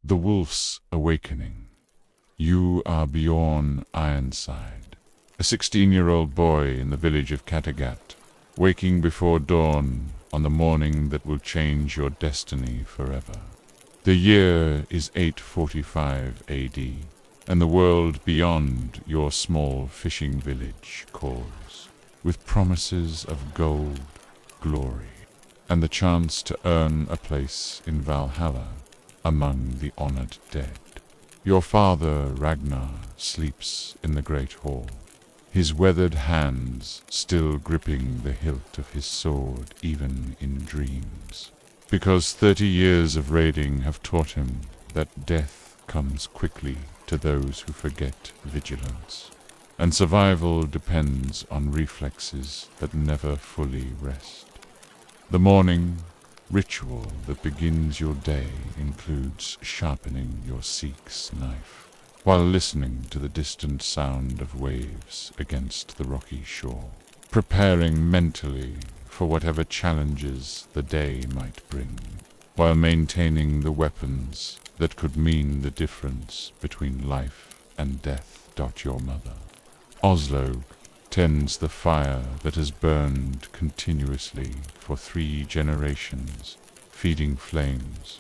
The Wolf's Awakening. You are Bjorn Ironside, a 16-year-old boy in the village of Kattegat, waking before dawn on the morning that will change your destiny forever. The year is 845 AD, and the world beyond your small fishing village calls, with promises of gold, glory, and the chance to earn a place in Valhalla among the honored dead. Your father, Ragnar, sleeps in the great hall, his weathered hands still gripping the hilt of his sword even in dreams, because 30 years of raiding have taught him that death comes quickly to those who forget vigilance, and survival depends on reflexes that never fully rest. The morning ritual that begins your day includes sharpening your Sikh's knife, while listening to the distant sound of waves against the rocky shore, preparing mentally for whatever challenges the day might bring, while maintaining the weapons that could mean the difference between life and death. Your mother, Oslo, tends the fire that has burned continuously for 3 generations, feeding flames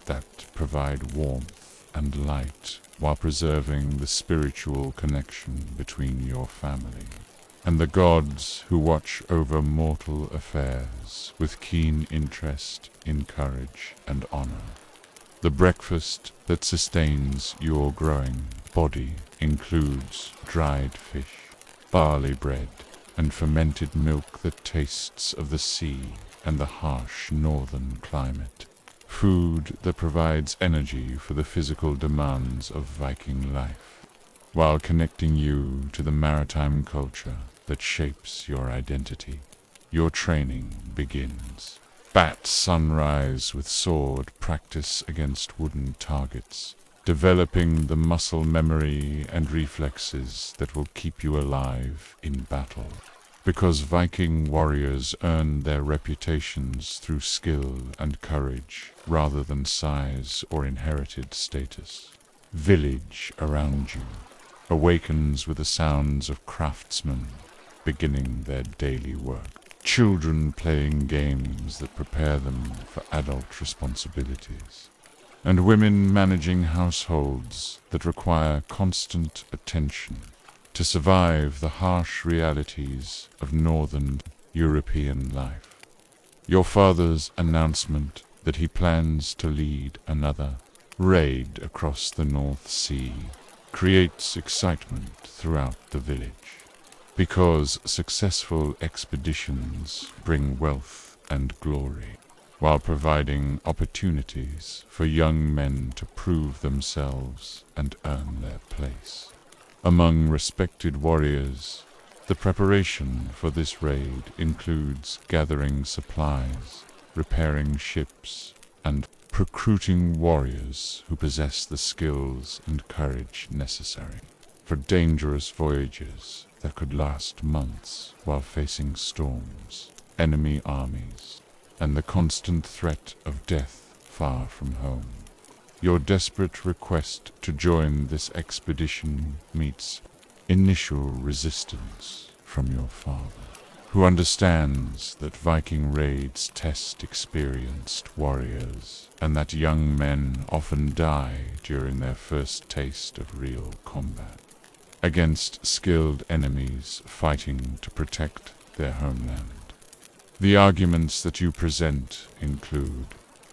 that provide warmth and light while preserving the spiritual connection between your family, and the gods who watch over mortal affairs with keen interest in courage and honor. The breakfast that sustains your growing body includes dried fish, barley bread, and fermented milk that tastes of the sea and the harsh northern climate. Food that provides energy for the physical demands of Viking life, while connecting you to the maritime culture that shapes your identity. Your training begins. Bat sunrise with sword practice against wooden targets, developing the muscle memory and reflexes that will keep you alive in battle. Because Viking warriors earn their reputations through skill and courage rather than size or inherited status. Village around you awakens with the sounds of craftsmen beginning their daily work. Children playing games that prepare them for adult responsibilities, and women managing households that require constant attention to survive the harsh realities of northern European life. Your father's announcement that he plans to lead another raid across the North Sea creates excitement throughout the village, because successful expeditions bring wealth and glory, while providing opportunities for young men to prove themselves and earn their place. Among respected warriors, the preparation for this raid includes gathering supplies, repairing ships, and recruiting warriors who possess the skills and courage necessary for dangerous voyages that could last months while facing storms, enemy armies, and the constant threat of death far from home. Your desperate request to join this expedition meets initial resistance from your father, who understands that Viking raids test experienced warriors, and that young men often die during their first taste of real combat, against skilled enemies fighting to protect their homeland. The arguments that you present include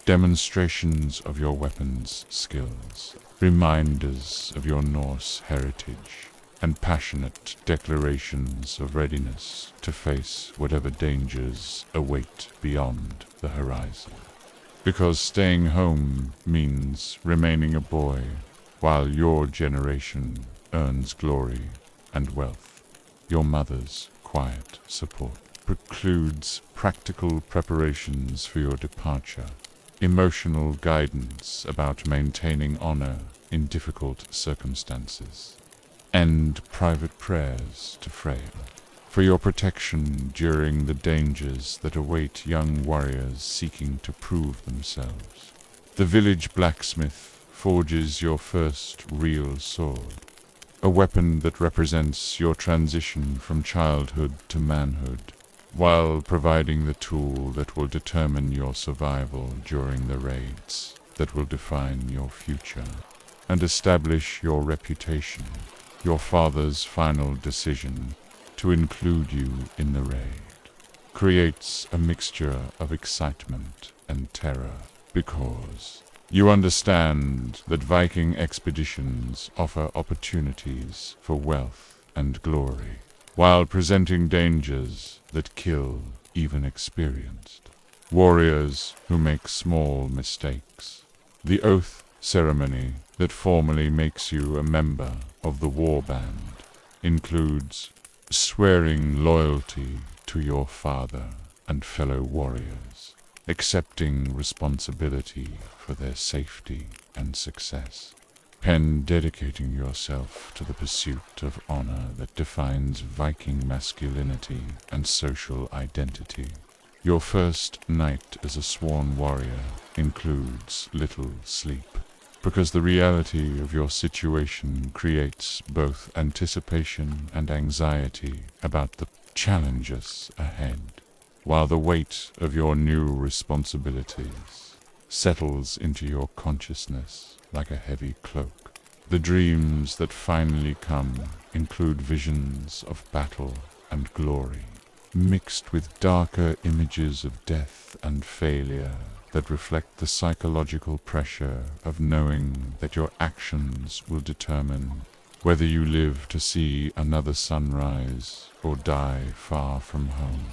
demonstrations of your weapons skills, reminders of your Norse heritage, and passionate declarations of readiness to face whatever dangers await beyond the horizon. Because staying home means remaining a boy while your generation earns glory and wealth. Your mother's quiet support precludes practical preparations for your departure, emotional guidance about maintaining honor in difficult circumstances, and private prayers to Freya for your protection during the dangers that await young warriors seeking to prove themselves. The village blacksmith forges your first real sword, a weapon that represents your transition from childhood to manhood, while providing the tool that will determine your survival during the raids that will define your future and establish your reputation. Your father's final decision to include you in the raid creates a mixture of excitement and terror, because you understand that Viking expeditions offer opportunities for wealth and glory, while presenting dangers that kill even experienced warriors who make small mistakes. The oath ceremony that formally makes you a member of the warband includes swearing loyalty to your father and fellow warriors, accepting responsibility for their safety and success, and dedicating yourself to the pursuit of honor that defines Viking masculinity and social identity. Your first night as a sworn warrior includes little sleep, because the reality of your situation creates both anticipation and anxiety about the challenges ahead, while the weight of your new responsibilities settles into your consciousness like a heavy cloak. The dreams that finally come include visions of battle and glory, mixed with darker images of death and failure that reflect the psychological pressure of knowing that your actions will determine whether you live to see another sunrise or die far from home.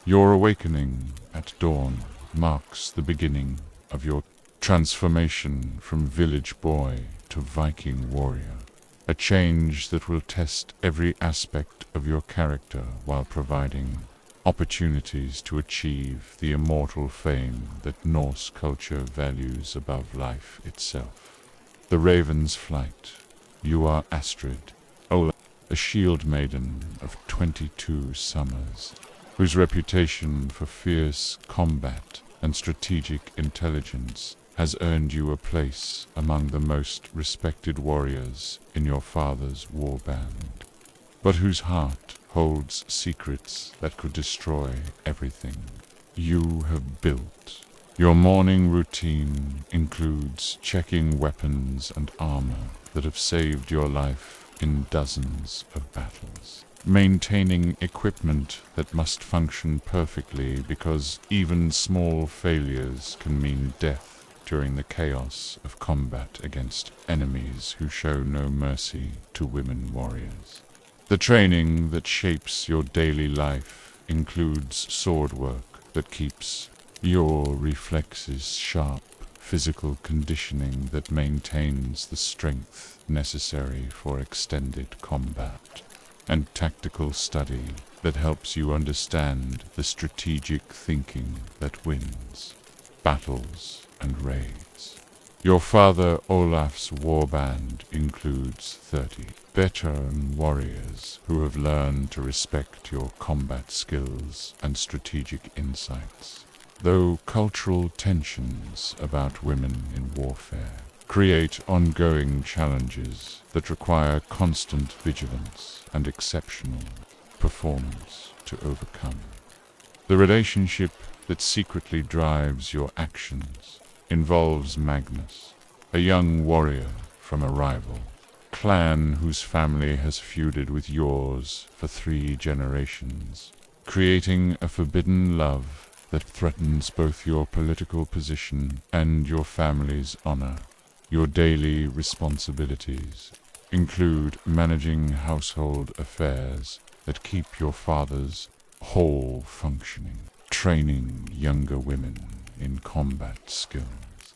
Your awakening at dawn marks the beginning of your transformation from village boy to Viking warrior, a change that will test every aspect of your character while providing opportunities to achieve the immortal fame that Norse culture values above life itself. The Raven's Flight. You are Astrid, a shield-maiden of 22 summers, whose reputation for fierce combat and strategic intelligence has earned you a place among the most respected warriors in your father's warband, but whose heart holds secrets that could destroy everything you have built. Your morning routine includes checking weapons and armor that have saved your life in dozens of battles, maintaining equipment that must function perfectly because even small failures can mean death during the chaos of combat against enemies who show no mercy to women warriors. The training that shapes your daily life includes sword work that keeps your reflexes sharp, physical conditioning that maintains the strength necessary for extended combat, and tactical study that helps you understand the strategic thinking that wins battles and raids. Your father Olaf's warband includes 30 veteran warriors who have learned to respect your combat skills and strategic insights, though cultural tensions about women in warfare create ongoing challenges that require constant vigilance and exceptional performance to overcome. The relationship that secretly drives your actions involves Magnus, a young warrior from a rival clan whose family has feuded with yours for 3 generations, creating a forbidden love that threatens both your political position and your family's honor. Your daily responsibilities include managing household affairs that keep your father's whole functioning, training younger women in combat skills,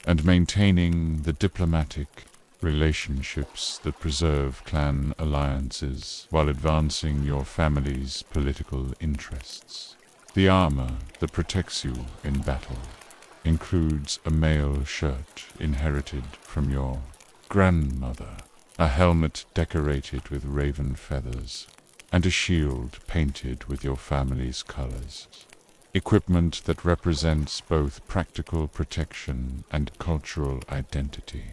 and maintaining the diplomatic relationships that preserve clan alliances while advancing your family's political interests. The armor that protects you in battle includes a mail shirt inherited from your grandmother, a helmet decorated with raven feathers, and a shield painted with your family's colors. equipment that represents both practical protection and cultural identity.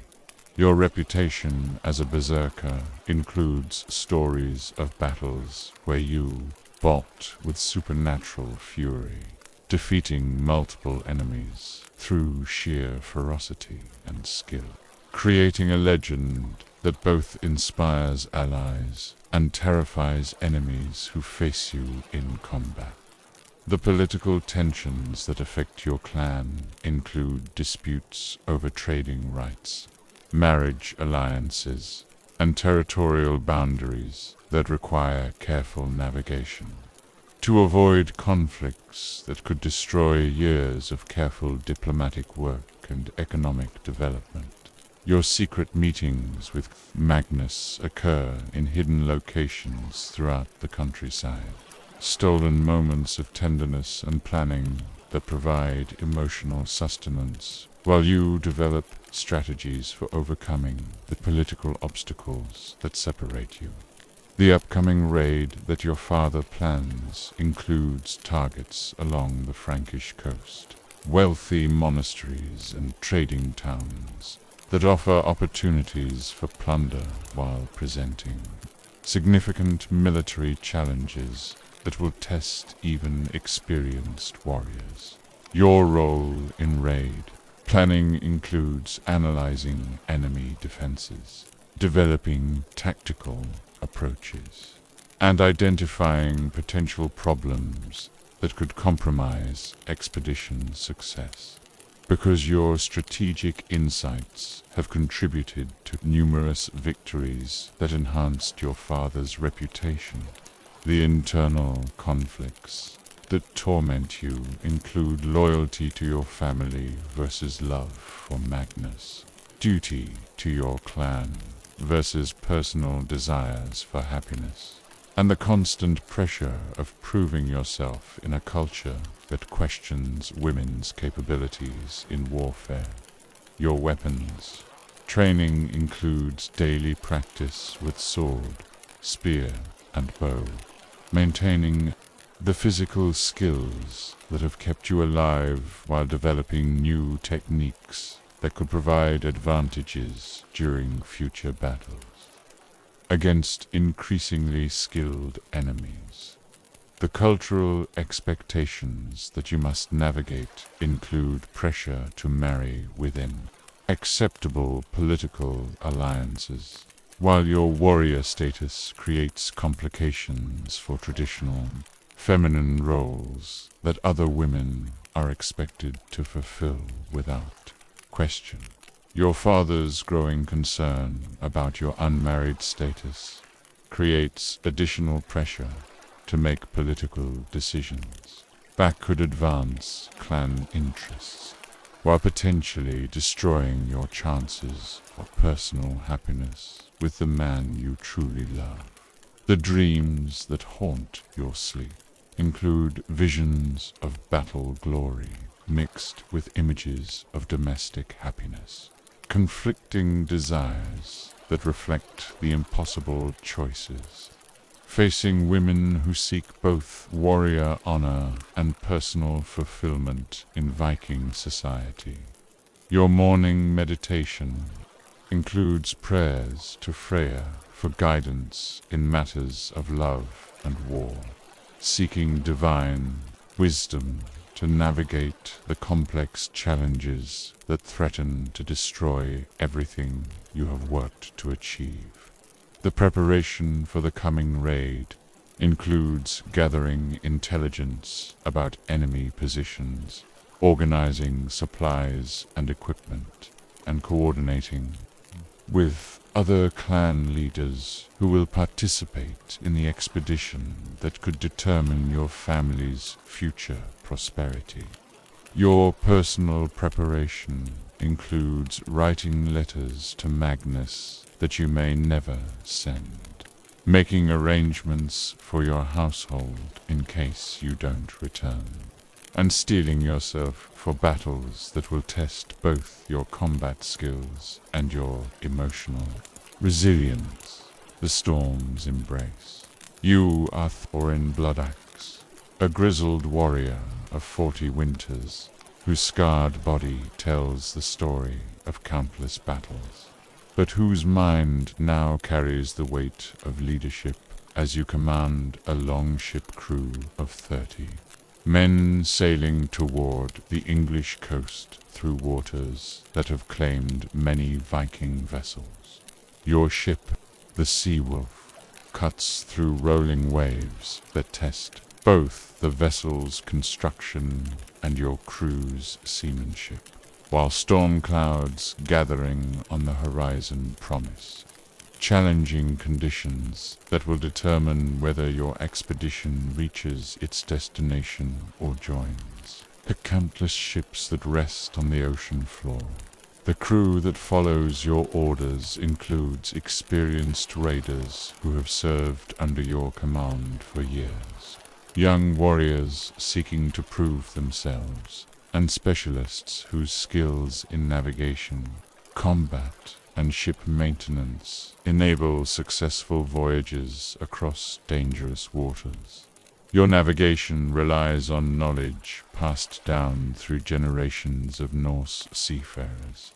Your reputation as a berserker includes stories of battles where you fought with supernatural fury, defeating multiple enemies through sheer ferocity and skill, creating a legend that both inspires allies and terrifies enemies who face you in combat. The political tensions that affect your clan include disputes over trading rights, marriage alliances, and territorial boundaries that require careful navigation. To avoid conflicts that could destroy years of careful diplomatic work and economic development, your secret meetings with Magnus occur in hidden locations throughout the countryside. Stolen moments of tenderness and planning that provide emotional sustenance, while you develop strategies for overcoming the political obstacles that separate you. The upcoming raid that your father plans includes targets along the Frankish coast, wealthy monasteries and trading towns that offer opportunities for plunder while presenting significant military challenges that will test even experienced warriors. Your role in raid planning includes analyzing enemy defenses, developing tactical approaches, and identifying potential problems that could compromise expedition success. Because your strategic insights have contributed to numerous victories that enhanced your father's reputation, the internal conflicts that torment you include loyalty to your family versus love for Magnus, duty to your clan versus personal desires for happiness, and the constant pressure of proving yourself in a culture that questions women's capabilities in warfare. Your weapons training includes daily practice with sword, spear, and bow, maintaining the physical skills that have kept you alive while developing new techniques that could provide advantages during future battles against increasingly skilled enemies. The cultural expectations that you must navigate include pressure to marry within acceptable political alliances, while your warrior status creates complications for traditional feminine roles that other women are expected to fulfill without question. Your father's growing concern about your unmarried status creates additional pressure to make political decisions that could advance clan interests, while potentially destroying your chances for personal happiness with the man you truly love. The dreams that haunt your sleep include visions of battle glory mixed with images of domestic happiness, conflicting desires that reflect the impossible choices facing women who seek both warrior honor and personal fulfillment in Viking society. Your morning meditation includes prayers to Freya for guidance in matters of love and war, seeking divine wisdom to navigate the complex challenges that threaten to destroy everything you have worked to achieve. The preparation for the coming raid includes gathering intelligence about enemy positions, organizing supplies and equipment, and coordinating with other clan leaders who will participate in the expedition that could determine your family's future prosperity. Your personal preparation includes writing letters to Magnus that you may never send, making arrangements for your household in case you don't return, and steeling yourself for battles that will test both your combat skills and your emotional resilience. The storm's embrace. You are Thorin Bloodaxe, a grizzled warrior of 40 winters, whose scarred body tells the story of countless battles, but whose mind now carries the weight of leadership as you command a longship crew of 30. Men sailing toward the English coast through waters that have claimed many Viking vessels. Your ship, the Sea Wolf, cuts through rolling waves that test both the vessel's construction and your crew's seamanship, while storm clouds gathering on the horizon promise challenging conditions that will determine whether your expedition reaches its destination or joins. The countless ships that rest on the ocean floor. The crew that follows your orders includes experienced raiders who have served under your command for years, young warriors seeking to prove themselves, and specialists whose skills in navigation, combat, and ship maintenance enable successful voyages across dangerous waters. Your navigation relies on knowledge passed down through generations of Norse seafarers,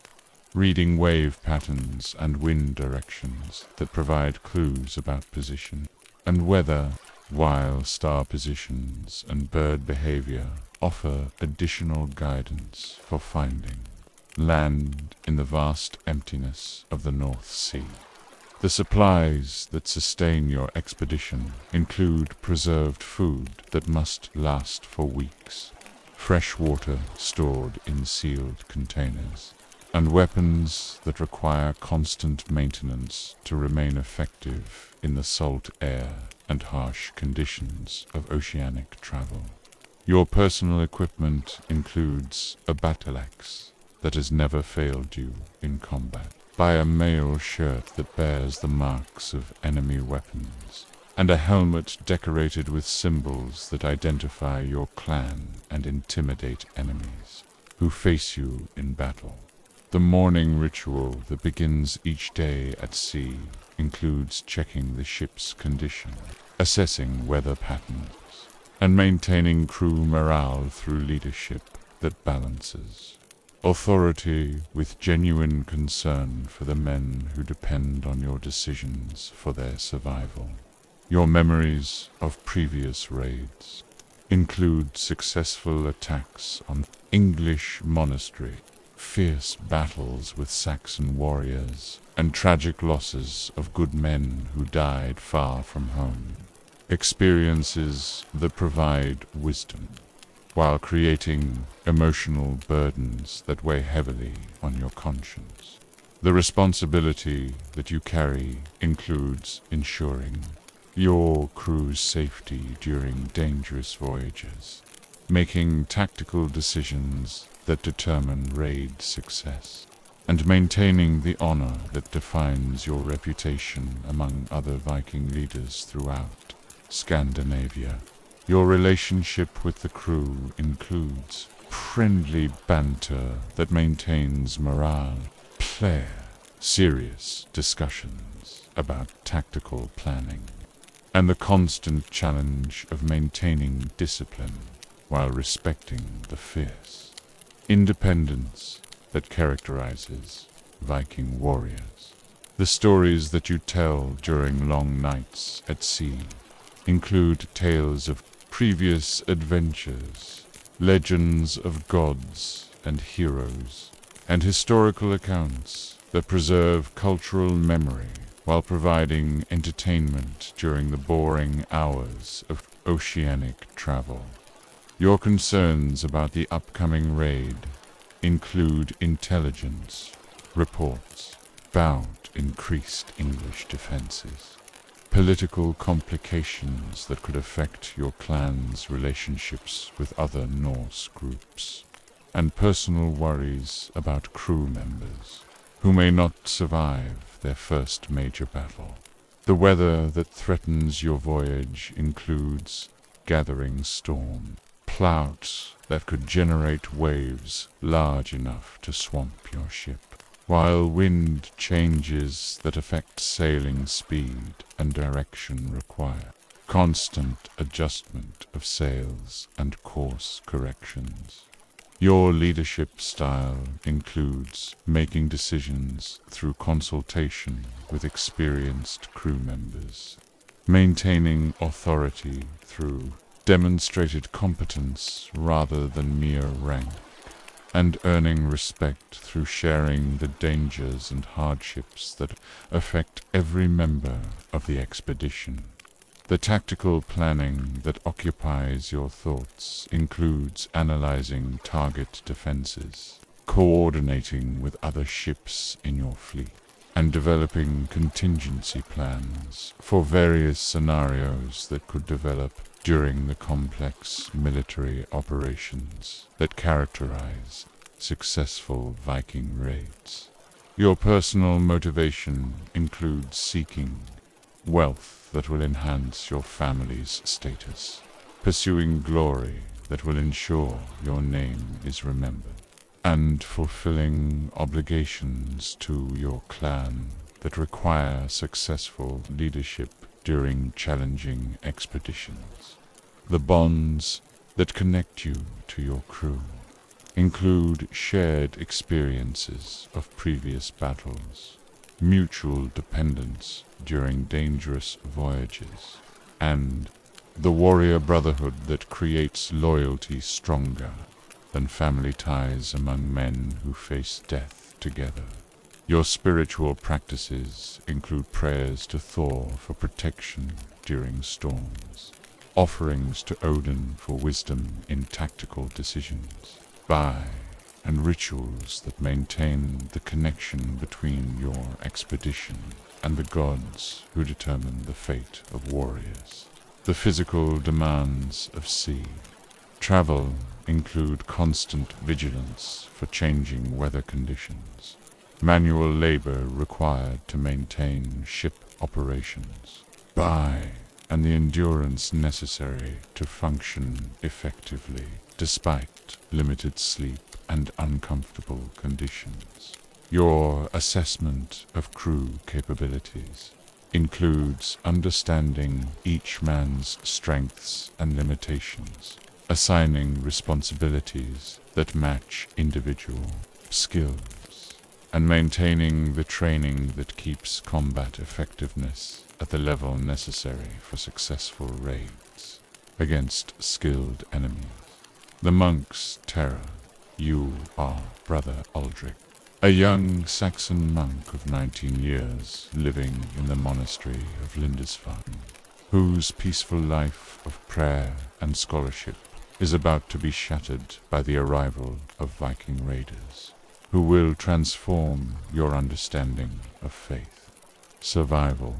reading wave patterns and wind directions that provide clues about position and weather, while star positions and bird behavior offer additional guidance for finding land in the vast emptiness of the North Sea. The supplies that sustain your expedition include preserved food that must last for weeks, fresh water stored in sealed containers, and weapons that require constant maintenance to remain effective in the salt air and harsh conditions of oceanic travel. Your personal equipment includes a battle axe that has never failed you in combat, by a mail shirt that bears the marks of enemy weapons, and a helmet decorated with symbols that identify your clan and intimidate enemies who face you in battle. The morning ritual that begins each day at sea includes checking the ship's condition, assessing weather patterns, and maintaining crew morale through leadership that balances authority with genuine concern for the men who depend on your decisions for their survival. Your memories of previous raids include successful attacks on English monastery, fierce battles with Saxon warriors, and tragic losses of good men who died far from home. Experiences that provide wisdom, while creating emotional burdens that weigh heavily on your conscience. The responsibility that you carry includes ensuring your crew's safety during dangerous voyages, making tactical decisions that determine raid success, and maintaining the honor that defines your reputation among other Viking leaders throughout Scandinavia. Your relationship with the crew includes friendly banter that maintains morale, play, serious discussions about tactical planning, and the constant challenge of maintaining discipline while respecting the fierce independence that characterizes Viking warriors. The stories that you tell during long nights at sea include tales of previous adventures, legends of gods and heroes, and historical accounts that preserve cultural memory while providing entertainment during the boring hours of oceanic travel. Your concerns about the upcoming raid include intelligence reports about increased English defenses, political complications that could affect your clan's relationships with other Norse groups, and personal worries about crew members who may not survive their first major battle. The weather that threatens your voyage includes gathering storm, clouds that could generate waves large enough to swamp your ship, while wind changes that affect sailing speed and direction required. constant adjustment of sails and course corrections. Your leadership style includes making decisions through consultation with experienced crew members, maintaining authority through demonstrated competence rather than mere rank, and earning respect through sharing the dangers and hardships that affect every member of the expedition. The tactical planning that occupies your thoughts includes analyzing target defenses, coordinating with other ships in your fleet, and developing contingency plans for various scenarios that could develop during the complex military operations that characterize successful Viking raids. Your personal motivation includes seeking wealth that will enhance your family's status, pursuing glory that will ensure your name is remembered, and fulfilling obligations to your clan that require successful leadership during challenging expeditions. The bonds that connect you to your crew include shared experiences of previous battles, mutual dependence during dangerous voyages, and the warrior brotherhood that creates loyalty stronger than family ties among men who face death together. Your spiritual practices include prayers to Thor for protection during storms, offerings to Odin for wisdom in tactical decisions, and rituals that maintain the connection between your expedition and the gods who determine the fate of warriors. The physical demands of sea. Travel include constant vigilance for changing weather conditions, manual labor required to maintain ship operations, and the endurance necessary to function effectively despite limited sleep and uncomfortable conditions. Your assessment of crew capabilities includes understanding each man's strengths and limitations, assigning responsibilities that match individual skills, and maintaining the training that keeps combat effectiveness at the level necessary for successful raids against skilled enemies. The monk's terror. You are Brother Aldric, a young Saxon monk of 19 years living in the monastery of Lindisfarne, whose peaceful life of prayer and scholarship is about to be shattered by the arrival of Viking raiders, who will transform your understanding of faith, survival,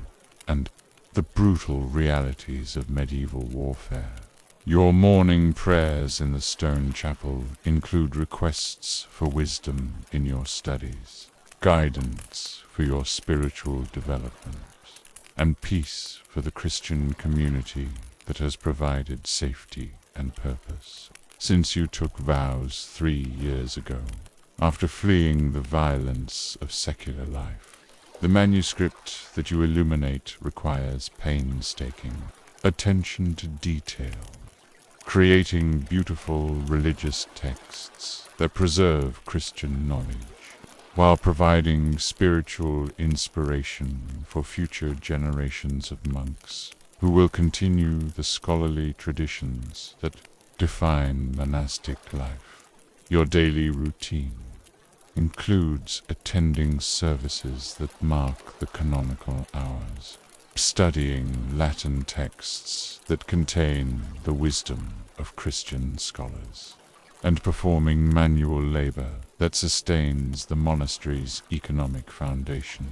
and the brutal realities of medieval warfare. Your morning prayers in the stone chapel include requests for wisdom in your studies, guidance for your spiritual development, and peace for the Christian community that has provided safety and purpose since you took vows 3 years ago, after fleeing the violence of secular life. The manuscript that you illuminate requires painstaking attention to detail, creating beautiful religious texts that preserve Christian knowledge, while providing spiritual inspiration for future generations of monks who will continue the scholarly traditions that define monastic life. Your daily routine includes attending services that mark the canonical hours, studying Latin texts that contain the wisdom of Christian scholars, and performing manual labor that sustains the monastery's economic foundation,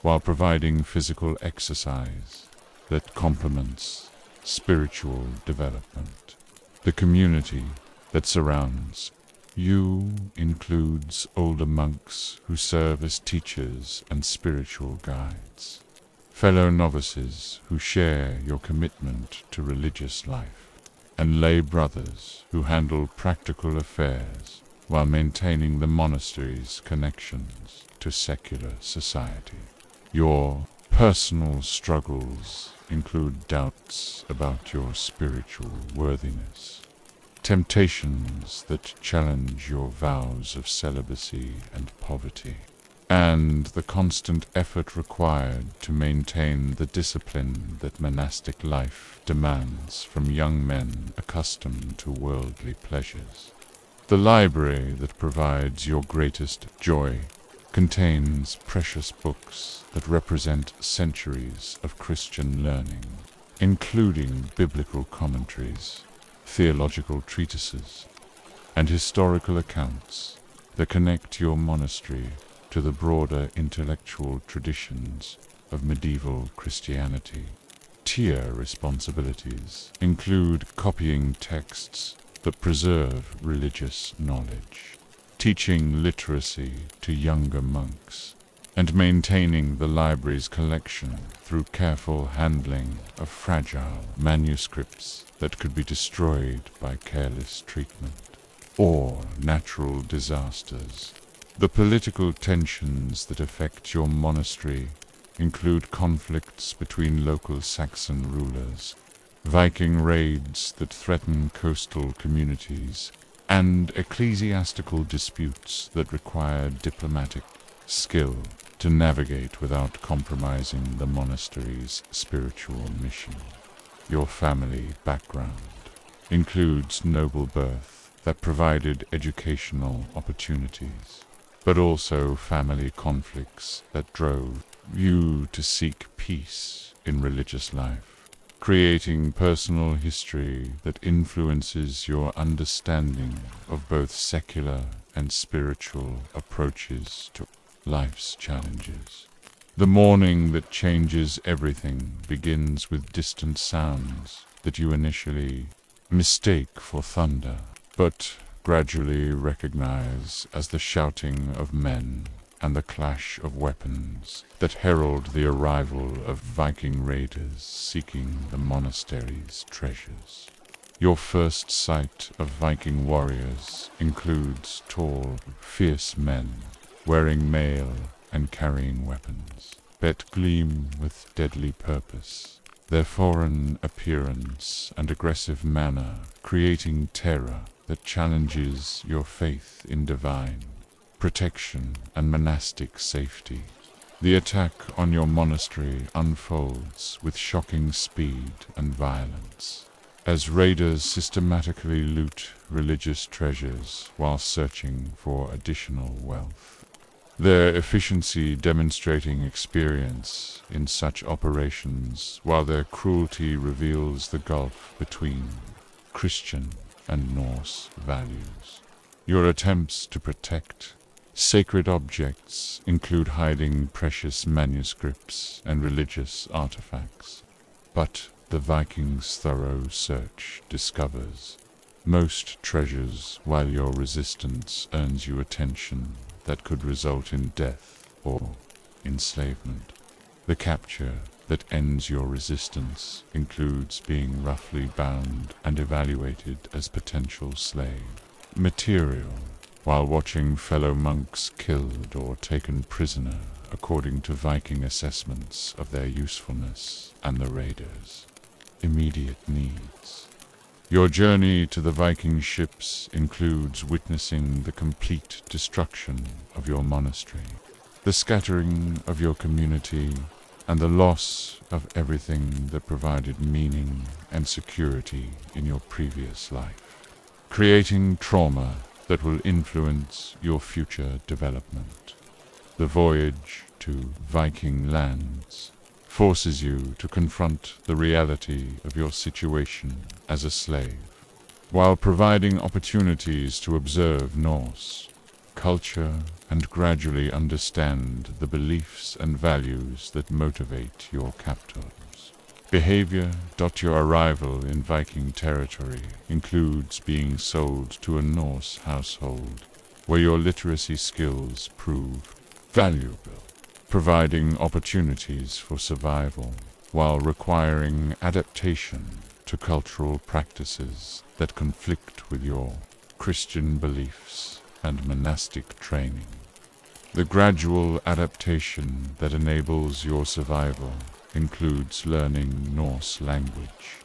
while providing physical exercise that complements spiritual development. The community that surrounds you includes older monks who serve as teachers and spiritual guides, fellow novices who share your commitment to religious life, and lay brothers who handle practical affairs while maintaining the monastery's connections to secular society. Your Personal struggles include doubts about your spiritual worthiness, temptations that challenge your vows of celibacy and poverty, and the constant effort required to maintain the discipline that monastic life demands from young men accustomed to worldly pleasures. The library that provides your greatest joy contains precious books that represent centuries of Christian learning, including biblical commentaries, theological treatises, and historical accounts that connect your monastery to the broader intellectual traditions of medieval Christianity. Tier responsibilities include copying texts that preserve religious knowledge, teaching literacy to younger monks, and maintaining the library's collection through careful handling of fragile manuscripts that could be destroyed by careless treatment or natural disasters. The political tensions that affect your monastery include conflicts between local Saxon rulers, Viking raids that threaten coastal communities, and ecclesiastical disputes that require diplomatic skill to navigate without compromising the monastery's spiritual mission. Your family background includes noble birth that provided educational opportunities, but also family conflicts that drove you to seek peace in religious life, creating personal history that influences your understanding of both secular and spiritual approaches to life's challenges. The morning that changes everything begins with distant sounds that you initially mistake for thunder, but gradually recognize as the shouting of men and the clash of weapons that herald the arrival of Viking raiders seeking the monastery's treasures. Your first sight of Viking warriors includes tall, fierce men wearing mail and carrying weapons that gleam with deadly purpose, their foreign appearance and aggressive manner creating terror that challenges your faith in divine protection and monastic safety. The attack on your monastery unfolds with shocking speed and violence, as raiders systematically loot religious treasures while searching for additional wealth. Their efficiency demonstrating experience in such operations, while their cruelty reveals the gulf between Christian and Norse values. Your attempts to protect sacred objects include hiding precious manuscripts and religious artifacts, but the Vikings' thorough search discovers most treasures, while your resistance earns you attention that could result in death or enslavement. The capture that ends your resistance includes being roughly bound and evaluated as potential slave material, while watching fellow monks killed or taken prisoner according to Viking assessments of their usefulness and the raiders' immediate needs. Your journey to the Viking ships includes witnessing the complete destruction of your monastery, the scattering of your community, and the loss of everything that provided meaning and security in your previous life, creating trauma that will influence your future development. The voyage to Viking lands forces you to confront the reality of your situation as a slave, while providing opportunities to observe Norse culture and gradually understand the beliefs and values that motivate your captors. Behavior. Your arrival in Viking territory includes being sold to a Norse household, where your literacy skills prove valuable, providing opportunities for survival, while requiring adaptation to cultural practices that conflict with your Christian beliefs and monastic training. The gradual adaptation that enables your survival includes learning Norse language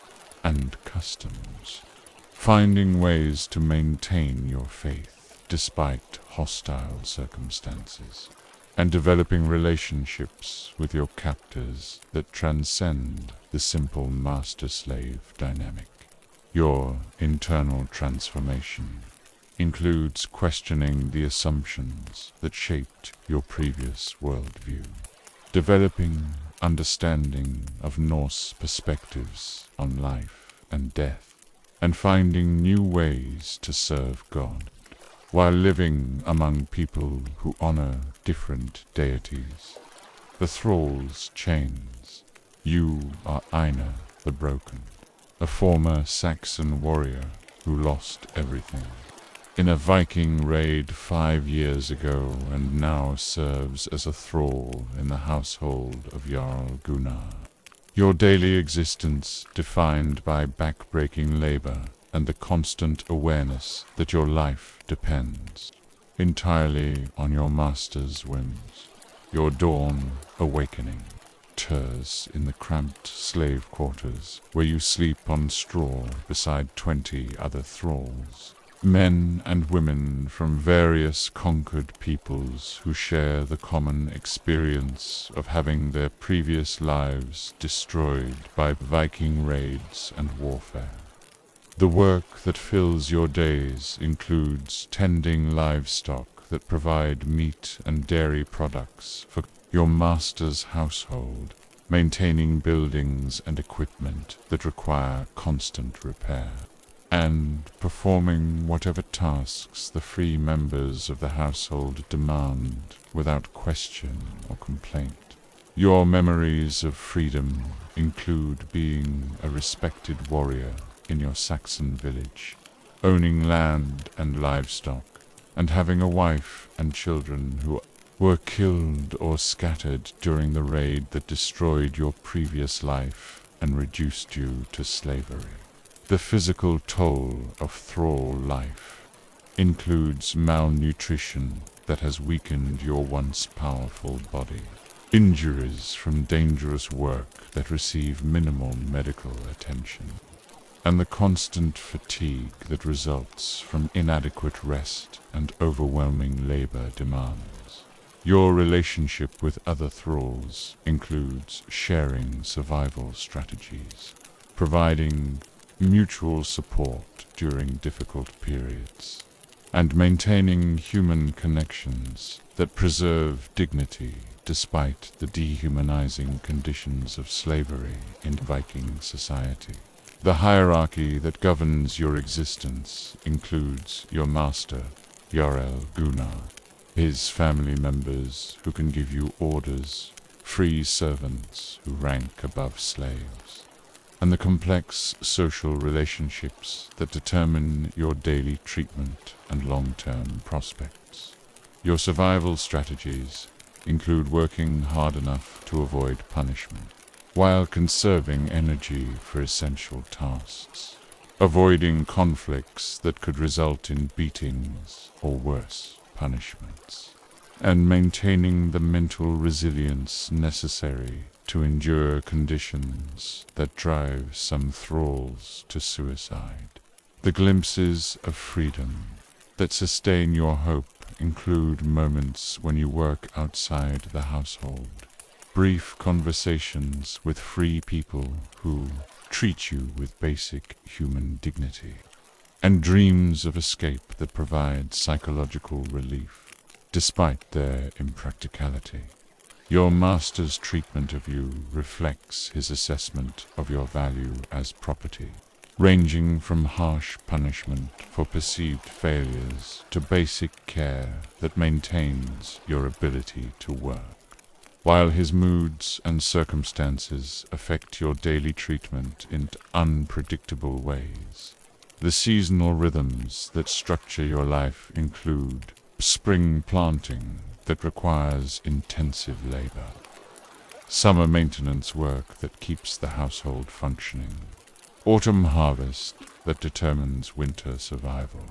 and customs, finding ways to maintain your faith despite hostile circumstances, and developing relationships with your captors that transcend the simple master-slave dynamic. Your internal transformation includes questioning the assumptions that shaped your previous worldview, developing understanding of Norse perspectives on life and death, and finding new ways to serve God, while living among people who honor different deities. The thrall's chains. You are Einar the Broken, a former Saxon warrior who lost everything in a Viking raid 5 years ago and now serves as a thrall in the household of Jarl Gunnar. Your daily existence defined by back-breaking labor and the constant awareness that your life depends entirely on your master's whims. Your dawn awakening tears in the cramped slave quarters where you sleep on straw beside 20 other thralls. Men and women from various conquered peoples who share the common experience of having their previous lives destroyed by Viking raids and warfare. The work that fills your days includes tending livestock that provide meat and dairy products for your master's household, maintaining buildings and equipment that require constant repair, and performing whatever tasks the free members of the household demand without question or complaint. Your memories of freedom include being a respected warrior in your Saxon village, owning land and livestock, and having a wife and children who were killed or scattered during the raid that destroyed your previous life and reduced you to slavery. The physical toll of thrall life includes malnutrition that has weakened your once powerful body, injuries from dangerous work that receive minimal medical attention, and the constant fatigue that results from inadequate rest and overwhelming labor demands. Your relationship with other thralls includes sharing survival strategies, providing mutual support during difficult periods, and maintaining human connections that preserve dignity despite the dehumanizing conditions of slavery in Viking society. The hierarchy that governs your existence includes your master, Jarl Gunnar, his family members who can give you orders, free servants who rank above slaves, and the complex social relationships that determine your daily treatment and long-term prospects. Your survival strategies include working hard enough to avoid punishment, while conserving energy for essential tasks, avoiding conflicts that could result in beatings or worse punishments, and maintaining the mental resilience necessary to endure conditions that drive some thralls to suicide. The glimpses of freedom that sustain your hope include moments when you work outside the household, brief conversations with free people who treat you with basic human dignity, and dreams of escape that provide psychological relief, despite their impracticality. Your master's treatment of you reflects his assessment of your value as property, ranging from harsh punishment for perceived failures to basic care that maintains your ability to work. While his moods and circumstances affect your daily treatment in unpredictable ways, the seasonal rhythms that structure your life include spring planting that requires intensive labor, summer maintenance work that keeps the household functioning, autumn harvest that determines winter survival,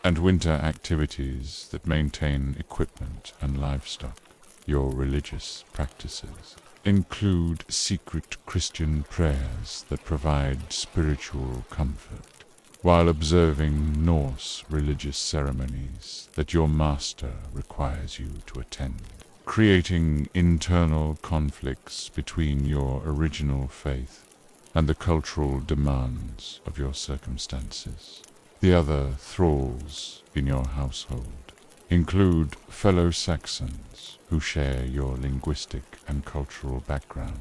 and winter activities that maintain equipment and livestock. Your religious practices include secret Christian prayers that provide spiritual comfort, while observing Norse religious ceremonies that your master requires you to attend, creating internal conflicts between your original faith and the cultural demands of your circumstances. The other thralls in your household include fellow Saxons who share your linguistic and cultural background,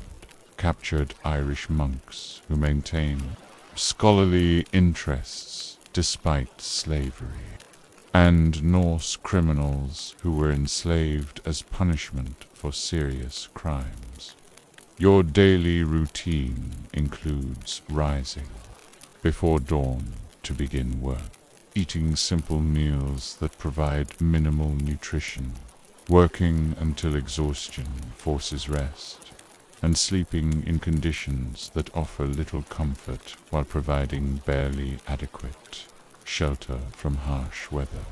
captured Irish monks who maintain scholarly interests despite slavery, and Norse criminals who were enslaved as punishment for serious crimes. Your daily routine includes rising before dawn to begin work, eating simple meals that provide minimal nutrition, working until exhaustion forces rest, and sleeping in conditions that offer little comfort while providing barely adequate shelter from harsh weather.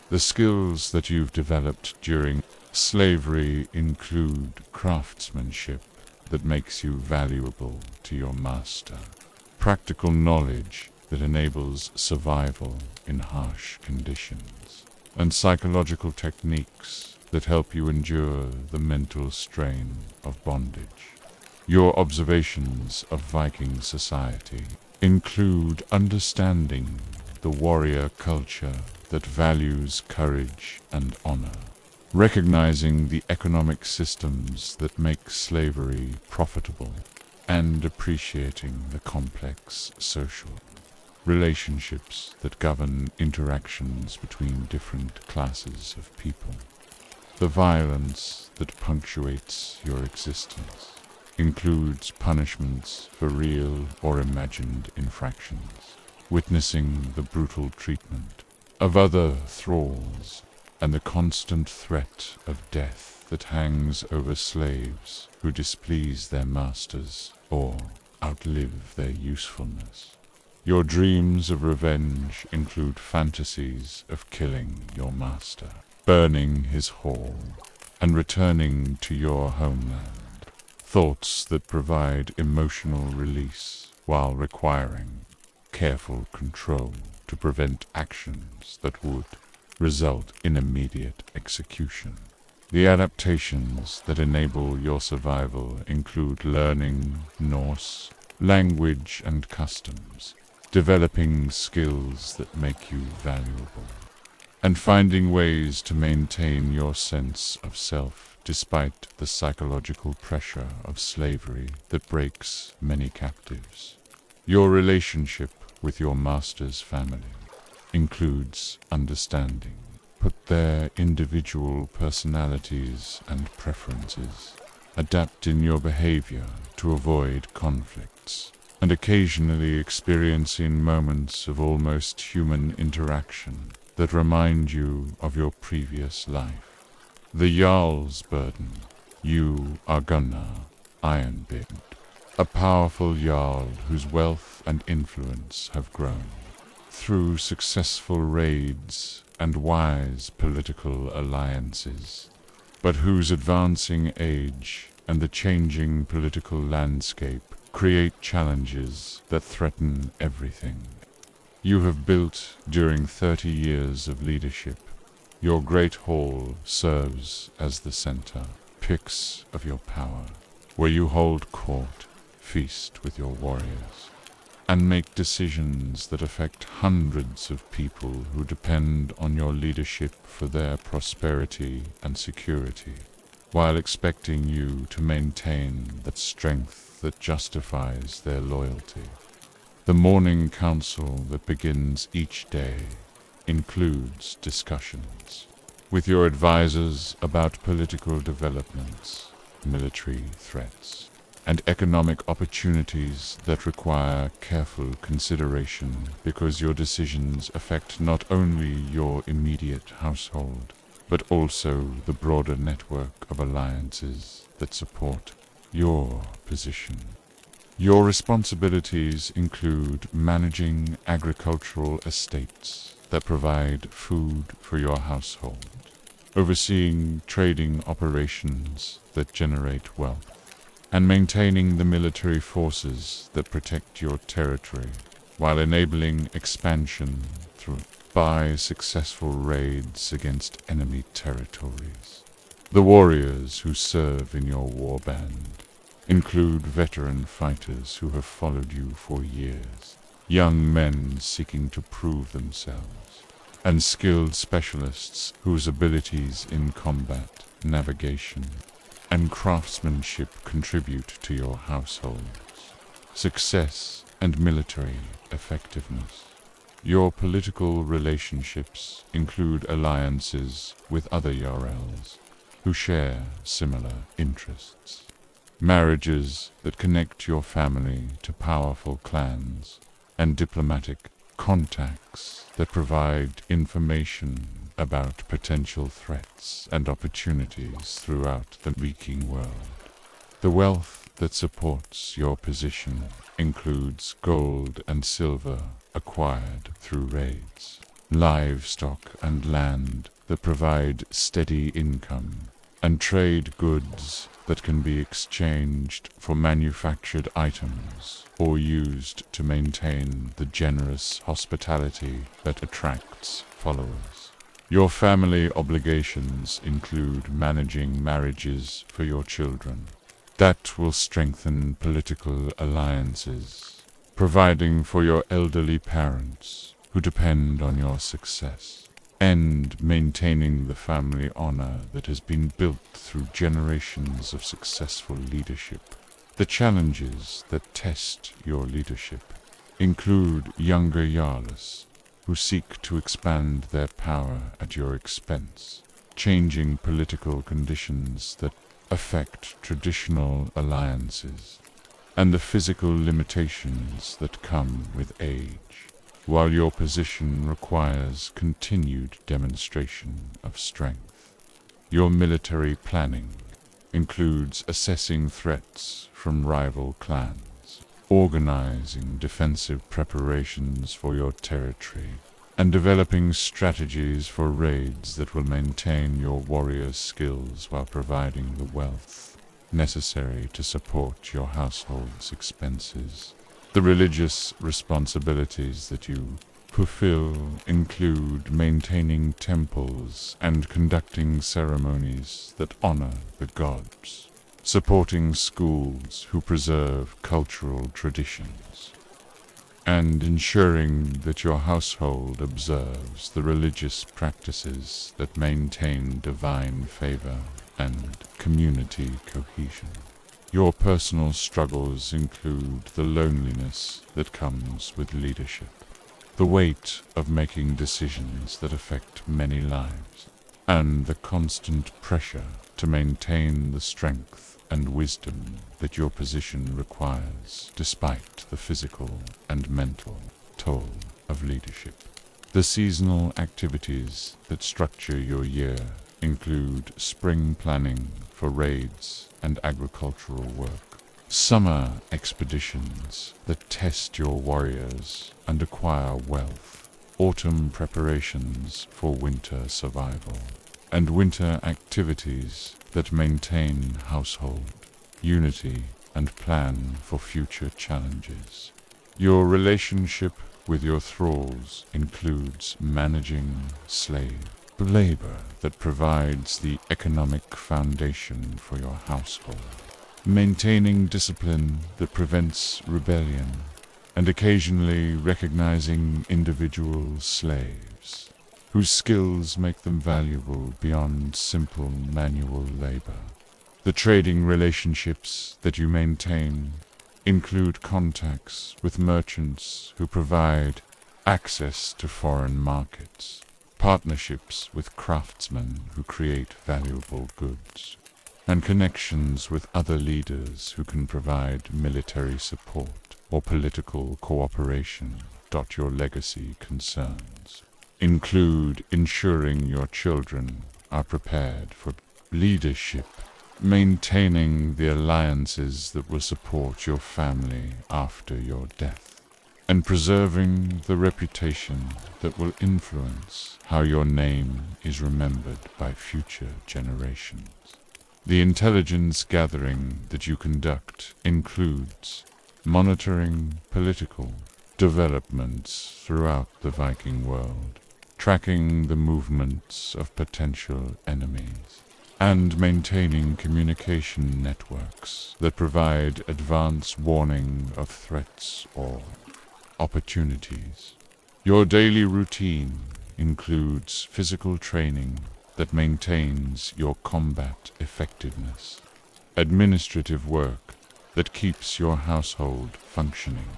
The skills that you've developed during slavery include craftsmanship that makes you valuable to your master, practical knowledge that enables survival in harsh conditions, and psychological techniques that help you endure the mental strain of bondage. Your observations of Viking society include understanding the warrior culture that values courage and honor, recognizing the economic systems that make slavery profitable, and appreciating the complex social relationships that govern interactions between different classes of people. The violence that punctuates your existence includes punishments for real or imagined infractions, witnessing the brutal treatment of other thralls, and the constant threat of death that hangs over slaves who displease their masters or outlive their usefulness. Your dreams of revenge include fantasies of killing your master, burning his hall, and returning to your homeland. Thoughts that provide emotional release while requiring careful control to prevent actions that would result in immediate execution. The adaptations that enable your survival include learning Norse language and customs, developing skills that make you valuable, and finding ways to maintain your sense of self despite the psychological pressure of slavery that breaks many captives. Your relationship with your master's family includes understanding, but their individual personalities and preferences, adapt in your behavior to avoid conflicts, and occasionally experiencing moments of almost human interaction that remind you of your previous life. The jarl's burden. You are Gunnar Ironbeard, a powerful jarl whose wealth and influence have grown through successful raids and wise political alliances, but whose advancing age and the changing political landscape create challenges that threaten everything you have built during 30 years of leadership. Your great hall serves as the center, pix of your power, where you hold court, feast with your warriors, and make decisions that affect hundreds of people who depend on your leadership for their prosperity and security, while expecting you to maintain that strength that justifies their loyalty. The morning council that begins each day includes discussions with your advisors about political developments, military threats, and economic opportunities that require careful consideration because your decisions affect not only your immediate household, but also the broader network of alliances that support your position. Your responsibilities include managing agricultural estates that provide food for your household, overseeing trading operations that generate wealth, and maintaining the military forces that protect your territory, while enabling expansion by successful raids against enemy territories. The warriors who serve in your warband include veteran fighters who have followed you for years, young men seeking to prove themselves, and skilled specialists whose abilities in combat, navigation, and craftsmanship contribute to your household's success and military effectiveness. Your political relationships include alliances with other jarls who share similar interests, marriages that connect your family to powerful clans, and diplomatic contacts that provide information about potential threats and opportunities throughout the Viking world. The wealth that supports your position includes gold and silver acquired through raids, livestock and land that provide steady income, and trade goods that can be exchanged for manufactured items or used to maintain the generous hospitality that attracts followers. Your family obligations include managing marriages for your children. That will strengthen political alliances, providing for your elderly parents who depend on your success, and maintaining the family honor that has been built through generations of successful leadership. The challenges that test your leadership include younger jarls who seek to expand their power at your expense, changing political conditions that affect traditional alliances, and the physical limitations that come with age, while your position requires continued demonstration of strength. Your military planning includes assessing threats from rival clans, organizing defensive preparations for your territory, and developing strategies for raids that will maintain your warriors' skills while providing the wealth necessary to support your household's expenses. The religious responsibilities that you fulfill include maintaining temples and conducting ceremonies that honor the gods, supporting schools who preserve cultural traditions, and ensuring that your household observes the religious practices that maintain divine favor and community cohesion. Your personal struggles include the loneliness that comes with leadership, the weight of making decisions that affect many lives, and the constant pressure to maintain the strength and wisdom that your position requires, despite the physical and mental toll of leadership. The seasonal activities that structure your year include spring planning for raids and agricultural work, summer expeditions that test your warriors and acquire wealth, autumn preparations for winter survival, and winter activities that maintain household unity and plan for future challenges. Your relationship with your thralls includes managing slave labor that provides the economic foundation for your household, maintaining discipline that prevents rebellion, and occasionally recognizing individual slaves whose skills make them valuable beyond simple manual labor. The trading relationships that you maintain include contacts with merchants who provide access to foreign markets, partnerships with craftsmen who create valuable goods, and connections with other leaders who can provide military support or political cooperation. Your legacy concerns include ensuring your children are prepared for leadership maintaining the alliances that will support your family after your death, and preserving the reputation that will influence how your name is remembered by future generations. The intelligence gathering that you conduct includes monitoring political developments throughout the Viking world, tracking the movements of potential enemies, and maintaining communication networks that provide advance warning of threats or opportunities. Your daily routine includes physical training that maintains your combat effectiveness, administrative work that keeps your household functioning,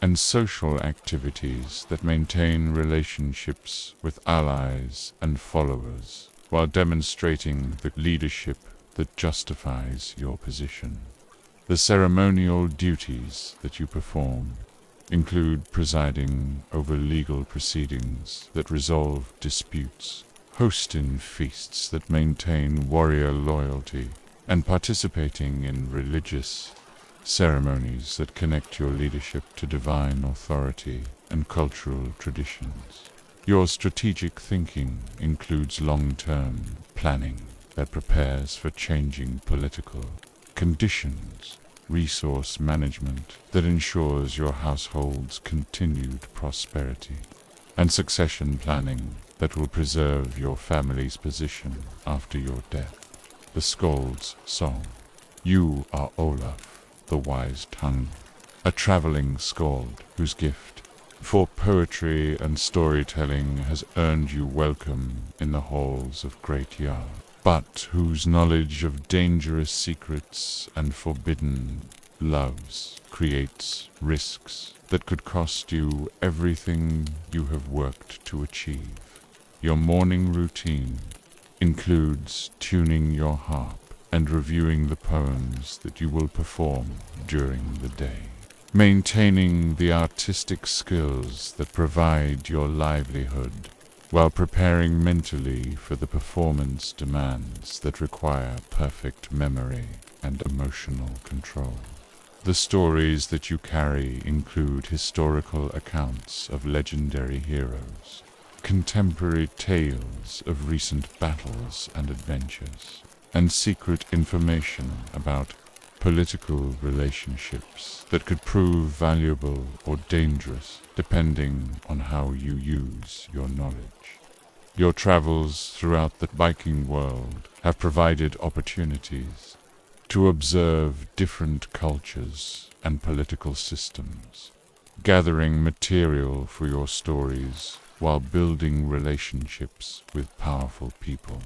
and social activities that maintain relationships with allies and followers while demonstrating the leadership that justifies your position. The ceremonial duties that you perform include presiding over legal proceedings that resolve disputes, hosting feasts that maintain warrior loyalty, and participating in religious ceremonies that connect your leadership to divine authority and cultural traditions. Your strategic thinking includes long-term planning that prepares for changing political conditions, resource management that ensures your household's continued prosperity, and succession planning that will preserve your family's position after your death. The Skald's Song. You are Olaf, the Wise Tongue, a traveling skald whose gift for poetry and storytelling has earned you welcome in the halls of Great Jarl, but whose knowledge of dangerous secrets and forbidden loves creates risks that could cost you everything you have worked to achieve. Your morning routine includes tuning your harp and reviewing the poems that you will perform during the day, maintaining the artistic skills that provide your livelihood while preparing mentally for the performance demands that require perfect memory and emotional control. The stories that you carry include historical accounts of legendary heroes, contemporary tales of recent battles and adventures, and secret information about political relationships that could prove valuable or dangerous depending on how you use your knowledge. Your travels throughout the Viking world have provided opportunities to observe different cultures and political systems, gathering material for your stories while building relationships with powerful people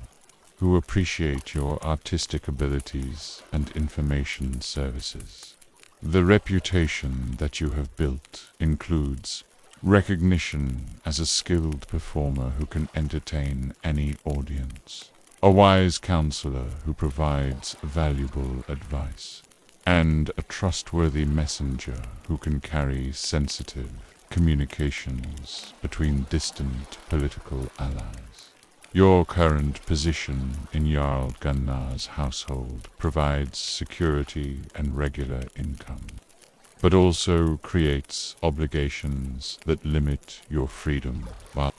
who appreciate your artistic abilities and information services. The reputation that you have built includes recognition as a skilled performer who can entertain any audience, a wise counselor who provides valuable advice, and a trustworthy messenger who can carry sensitive communications between distant political allies. Your current position in Jarl Gunnar's household provides security and regular income, but also creates obligations that limit your freedom while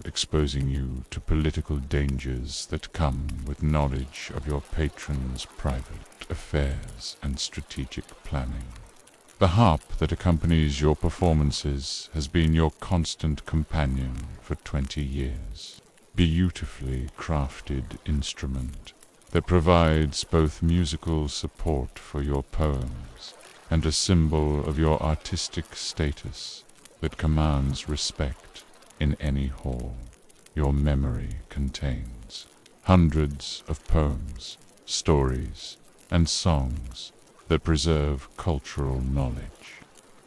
exposing you to political dangers that come with knowledge of your patron's private affairs and strategic planning. The harp that accompanies your performances has been your constant companion for 20 years. Beautifully crafted instrument that provides both musical support for your poems and a symbol of your artistic status that commands respect in any hall. Your memory contains hundreds of poems, stories, and songs that preserve cultural knowledge,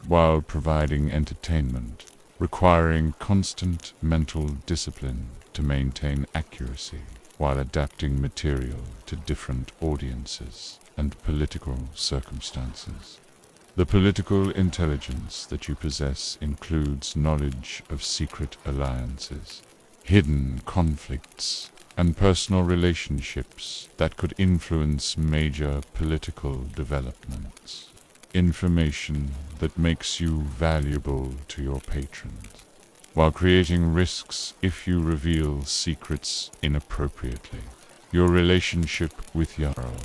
while providing entertainment, requiring constant mental discipline to maintain accuracy while adapting material to different audiences and political circumstances. The political intelligence that you possess includes knowledge of secret alliances, hidden conflicts, and personal relationships that could influence major political developments. Information that makes you valuable to your patrons, while creating risks if you reveal secrets inappropriately. Your relationship with Jarl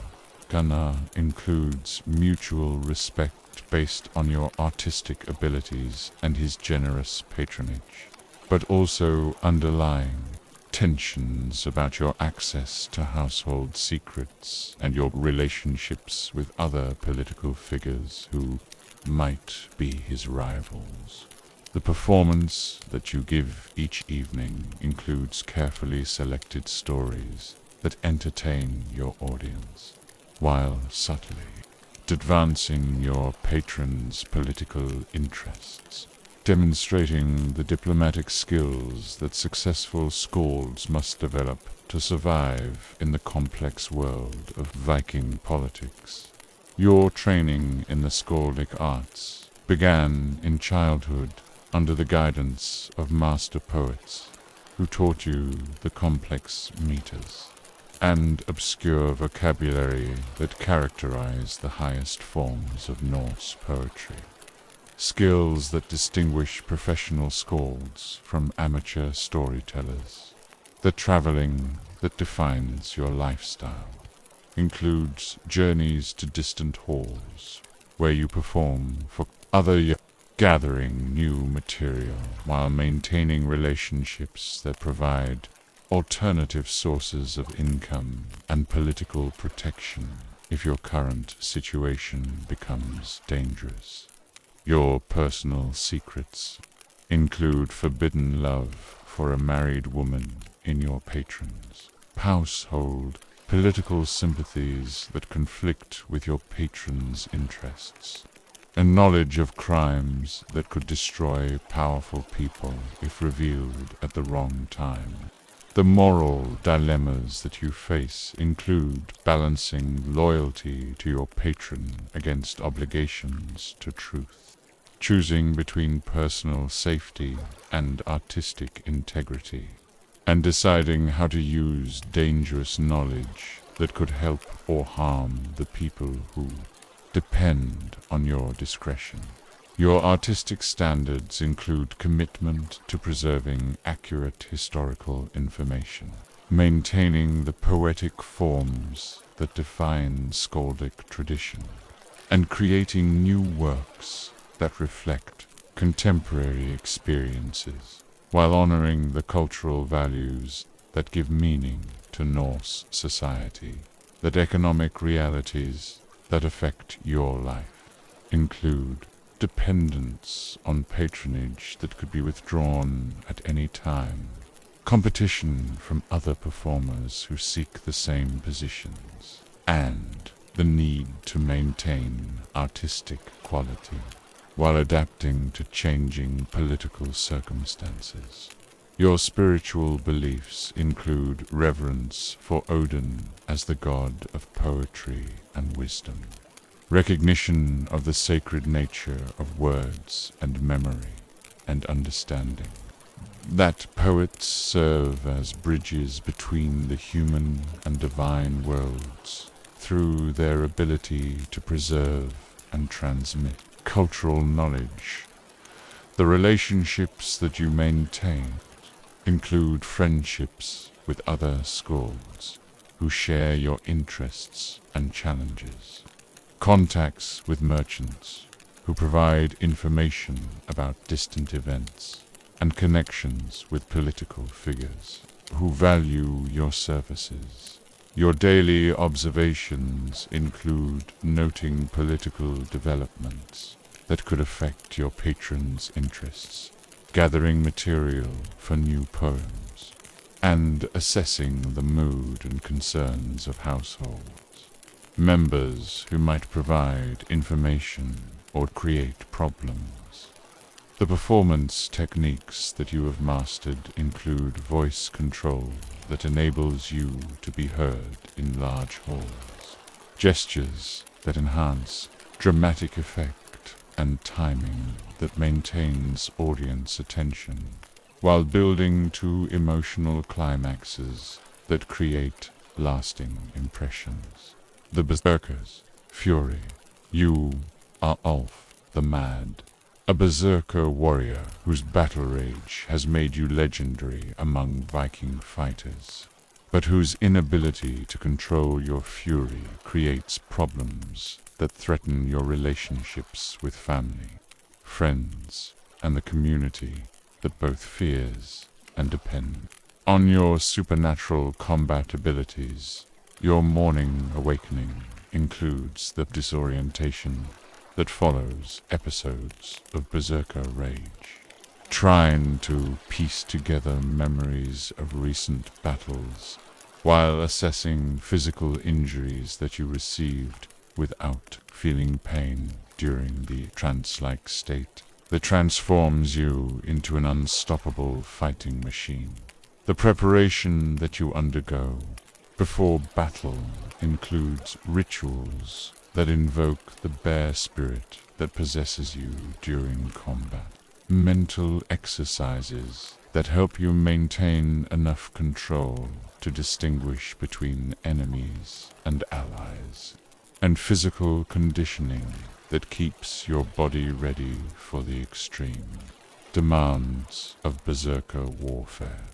Gunnar includes mutual respect based on your artistic abilities and his generous patronage, but also underlying tensions about your access to household secrets and your relationships with other political figures who might be his rivals. The performance that you give each evening includes carefully selected stories that entertain your audience, while subtly advancing your patrons' political interests, demonstrating the diplomatic skills that successful skalds must develop to survive in the complex world of Viking politics. Your training in the skaldic arts began in childhood under the guidance of master poets who taught you the complex meters and obscure vocabulary that characterize the highest forms of Norse poetry. Skills that distinguish professional skalds from amateur storytellers. The traveling that defines your lifestyle includes journeys to distant halls where you perform for other, gathering new material while maintaining relationships that provide alternative sources of income and political protection if your current situation becomes dangerous. Your personal secrets include forbidden love for a married woman in your patrons' household, political sympathies that conflict with your patrons' interests, and knowledge of crimes that could destroy powerful people if revealed at the wrong time. The moral dilemmas that you face include balancing loyalty to your patron against obligations to truth, choosing between personal safety and artistic integrity, and deciding how to use dangerous knowledge that could help or harm the people who depend on your discretion. Your artistic standards include commitment to preserving accurate historical information, maintaining the poetic forms that define skaldic tradition, and creating new works that reflect contemporary experiences, while honoring the cultural values that give meaning to Norse society. The economic realities that affect your life include dependence on patronage that could be withdrawn at any time, competition from other performers who seek the same positions, and the need to maintain artistic quality while adapting to changing political circumstances. Your spiritual beliefs include reverence for Odin as the god of poetry and wisdom, recognition of the sacred nature of words and memory and understanding, that poets serve as bridges between the human and divine worlds through their ability to preserve and transmit cultural knowledge. The relationships that you maintain include friendships with other skalds who share your interests and challenges, contacts with merchants who provide information about distant events, and connections with political figures who value your services. Your daily observations include noting political developments that could affect your patrons' interests, gathering material for new poems, and assessing the mood and concerns of households, members who might provide information or create problems. The performance techniques that you have mastered include voice control that enables you to be heard in large halls, gestures that enhance dramatic effect, and timing that maintains audience attention, while building to emotional climaxes that create lasting impressions. The Berserker's fury. You are Ulf the Mad, a Berserker warrior whose battle rage has made you legendary among Viking fighters, but whose inability to control your fury creates problems that threaten your relationships with family, friends, and the community that both fears and depend on your supernatural combat abilities. Your morning awakening includes the disorientation that follows episodes of Berserker rage, trying to piece together memories of recent battles while assessing physical injuries that you received without feeling pain during the trance-like state that transforms you into an unstoppable fighting machine. The preparation that you undergo before battle includes rituals that invoke the bear spirit that possesses you during combat, mental exercises that help you maintain enough control to distinguish between enemies and allies, and physical conditioning that keeps your body ready for the extreme demands of Berserker warfare.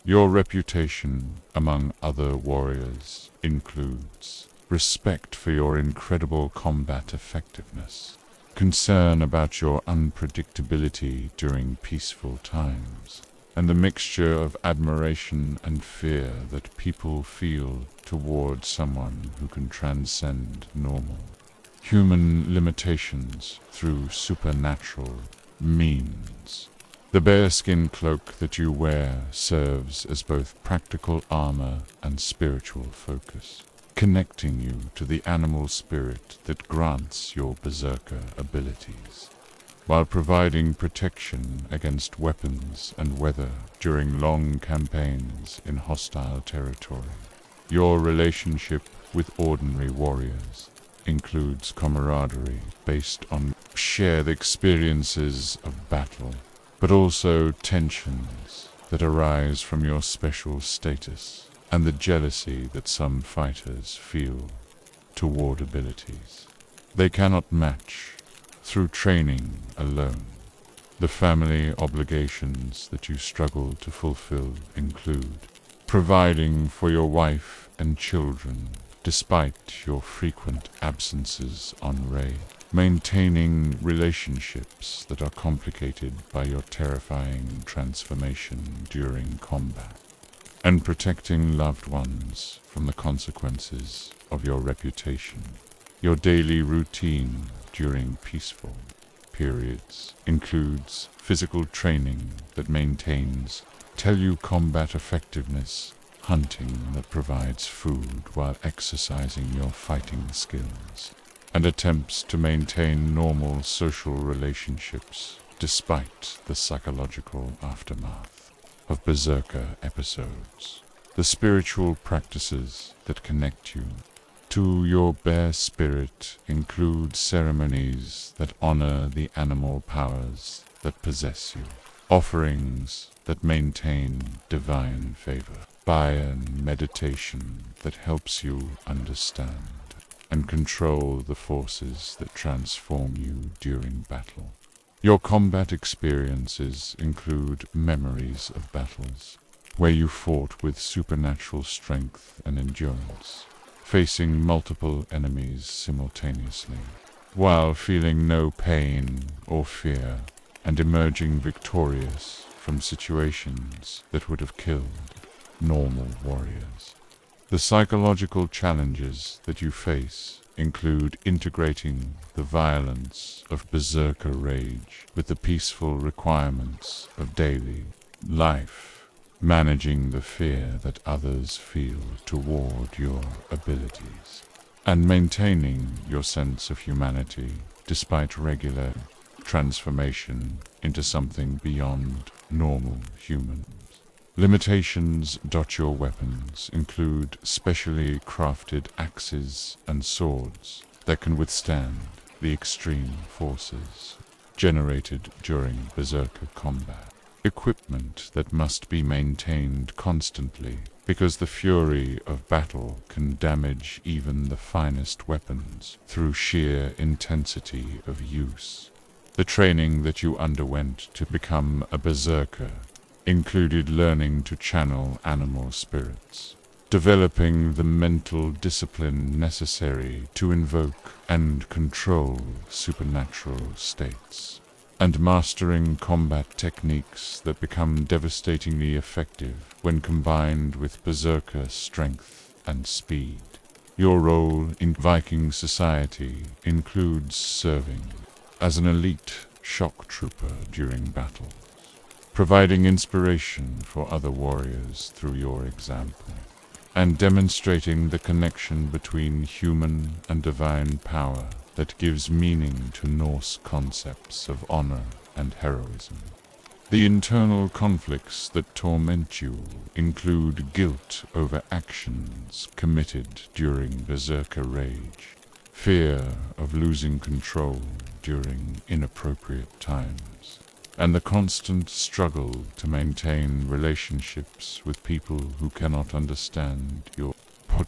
Your reputation among other warriors includes respect for your incredible combat effectiveness, concern about your unpredictability during peaceful times, and the mixture of admiration and fear that people feel toward someone who can transcend normal human limitations through supernatural means. The bearskin cloak that you wear serves as both practical armor and spiritual focus, connecting you to the animal spirit that grants your Berserker abilities, while providing protection against weapons and weather during long campaigns in hostile territory. Your relationship with ordinary warriors includes camaraderie based on shared experiences of battle, but also tensions that arise from your special status and the jealousy that some fighters feel toward abilities they cannot match through training alone. The family obligations that you struggle to fulfill include providing for your wife and children despite your frequent absences on raid, maintaining relationships that are complicated by your terrifying transformation during combat, and protecting loved ones from the consequences of your reputation. Your daily routine during peaceful periods includes physical training that maintains combat effectiveness, hunting that provides food while exercising your fighting skills, and attempts to maintain normal social relationships despite the psychological aftermath of Berserker episodes. The spiritual practices that connect you to your bear spirit include ceremonies that honor the animal powers that possess you, offerings that maintain divine favor, fire meditation that helps you understand and control the forces that transform you during battle. Your combat experiences include memories of battles where you fought with supernatural strength and endurance, facing multiple enemies simultaneously, while feeling no pain or fear, and emerging victorious from situations that would have killed normal warriors. The psychological challenges that you face include integrating the violence of Berserker rage with the peaceful requirements of daily life, managing the fear that others feel toward your abilities, and maintaining your sense of humanity despite regular transformation into something beyond normal humans. Limitations. Your weapons include specially crafted axes and swords that can withstand the extreme forces generated during Berserker combat. equipment that must be maintained constantly, because the fury of battle can damage even the finest weapons through sheer intensity of use. The training that you underwent to become a berserker included learning to channel animal spirits, developing the mental discipline necessary to invoke and control supernatural states, and mastering combat techniques that become devastatingly effective when combined with berserker strength and speed. Your role in Viking society includes serving as an elite shock trooper during battles, providing inspiration for other warriors through your example, and demonstrating the connection between human and divine power that gives meaning to Norse concepts of honor and heroism. The internal conflicts that torment you include guilt over actions committed during berserker rage, fear of losing control during inappropriate times, and the constant struggle to maintain relationships with people who cannot understand your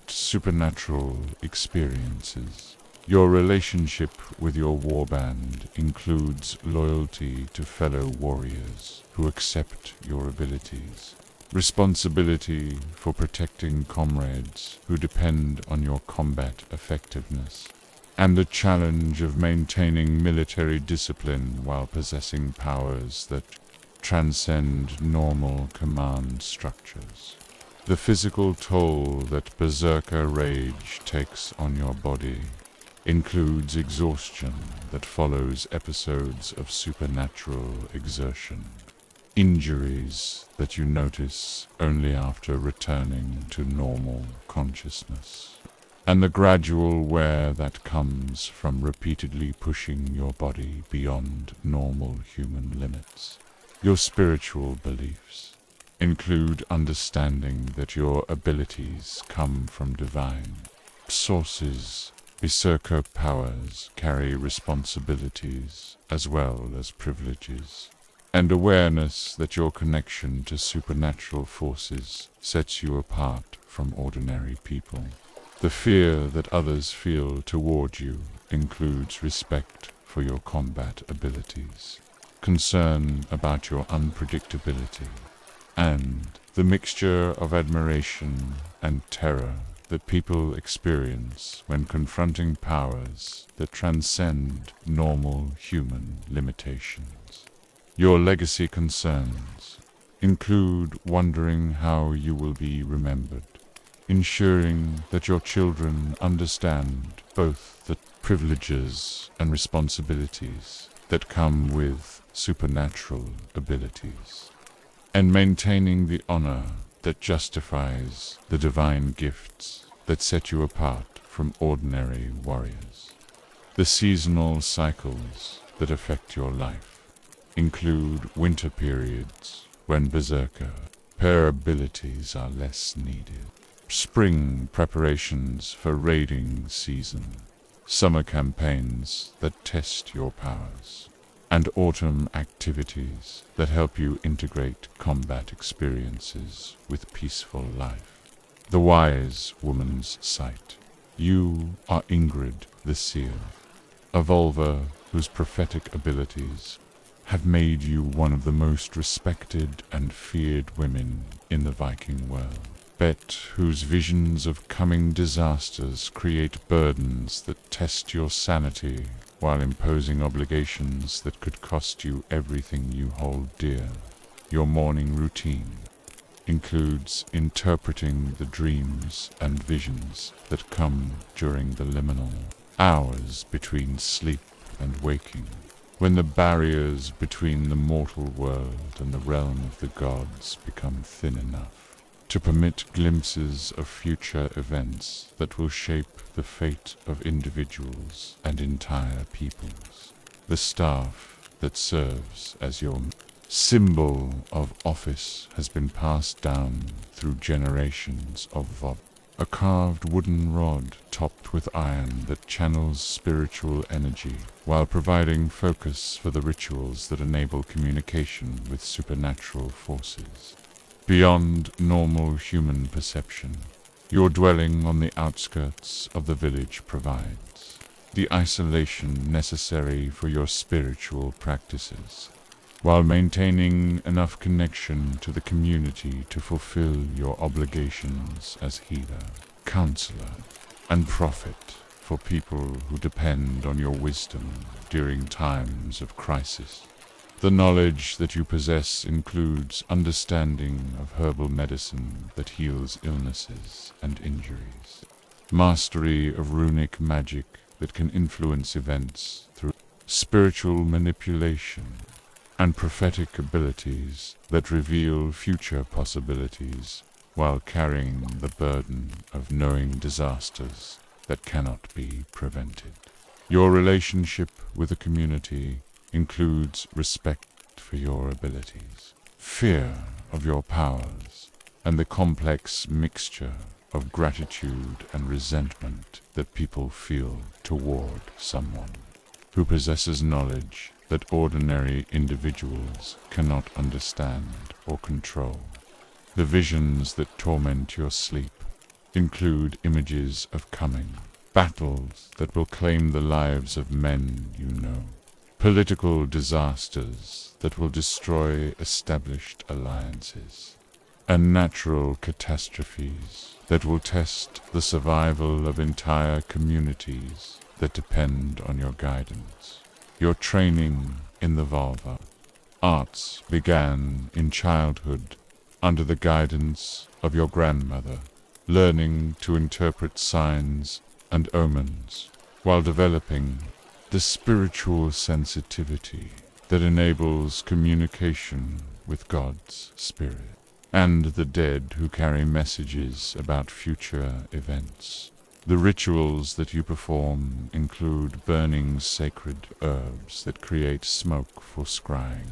supernatural experiences. Your relationship with your warband includes loyalty to fellow warriors who accept your abilities, responsibility for protecting comrades who depend on your combat effectiveness, and the challenge of maintaining military discipline while possessing powers that transcend normal command structures. The physical toll that berserker rage takes on your body includes exhaustion that follows episodes of supernatural exertion, injuries that you notice only after returning to normal consciousness, and the gradual wear that comes from repeatedly pushing your body beyond normal human limits. Your spiritual beliefs include understanding that your abilities come from divine sources. Berserker powers carry responsibilities as well as privileges, and awareness that your connection to supernatural forces sets you apart from ordinary people. The fear that others feel toward you includes respect for your combat abilities, concern about your unpredictability, and the mixture of admiration and terror that people experience when confronting powers that transcend normal human limitations. Your legacy concerns include wondering how you will be remembered, ensuring that your children understand both the privileges and responsibilities that come with supernatural abilities, and maintaining the honor that justifies the divine gifts that set you apart from ordinary warriors. The seasonal cycles that affect your life include winter periods when berserker abilities are less needed, spring preparations for raiding season, summer campaigns that test your powers, and autumn activities that help you integrate combat experiences with peaceful life. The wise woman's sight. You are Ingrid the Seer, a Völva whose prophetic abilities have made you one of the most respected and feared women in the Viking world, but whose visions of coming disasters create burdens that test your sanity while imposing obligations that could cost you everything you hold dear. Your morning routine includes interpreting the dreams and visions that come during the liminal hours between sleep and waking, when the barriers between the mortal world and the realm of the gods become thin enough to permit glimpses of future events that will shape the fate of individuals and entire peoples. The staff that serves as your symbol of office has been passed down through generations of a carved wooden rod topped with iron that channels spiritual energy while providing focus for the rituals that enable communication with supernatural forces. Beyond normal human perception, your dwelling on the outskirts of the village provides the isolation necessary for your spiritual practices, while maintaining enough connection to the community to fulfill your obligations as healer, counselor, and prophet for people who depend on your wisdom during times of crisis. The knowledge that you possess includes understanding of herbal medicine that heals illnesses and injuries, mastery of runic magic that can influence events through spiritual manipulation, and prophetic abilities that reveal future possibilities while carrying the burden of knowing disasters that cannot be prevented. Your relationship with the community includes respect for your abilities, fear of your powers, and the complex mixture of gratitude and resentment that people feel toward someone who possesses knowledge that ordinary individuals cannot understand or control. The visions that torment your sleep include images of coming battles that will claim the lives of men you know, political disasters that will destroy established alliances, and natural catastrophes that will test the survival of entire communities that depend on your guidance. Your training in the Völva arts began in childhood under the guidance of your grandmother, learning to interpret signs and omens while developing the spiritual sensitivity that enables communication with God's spirit and the dead who carry messages about future events. The rituals that you perform include burning sacred herbs that create smoke for scrying,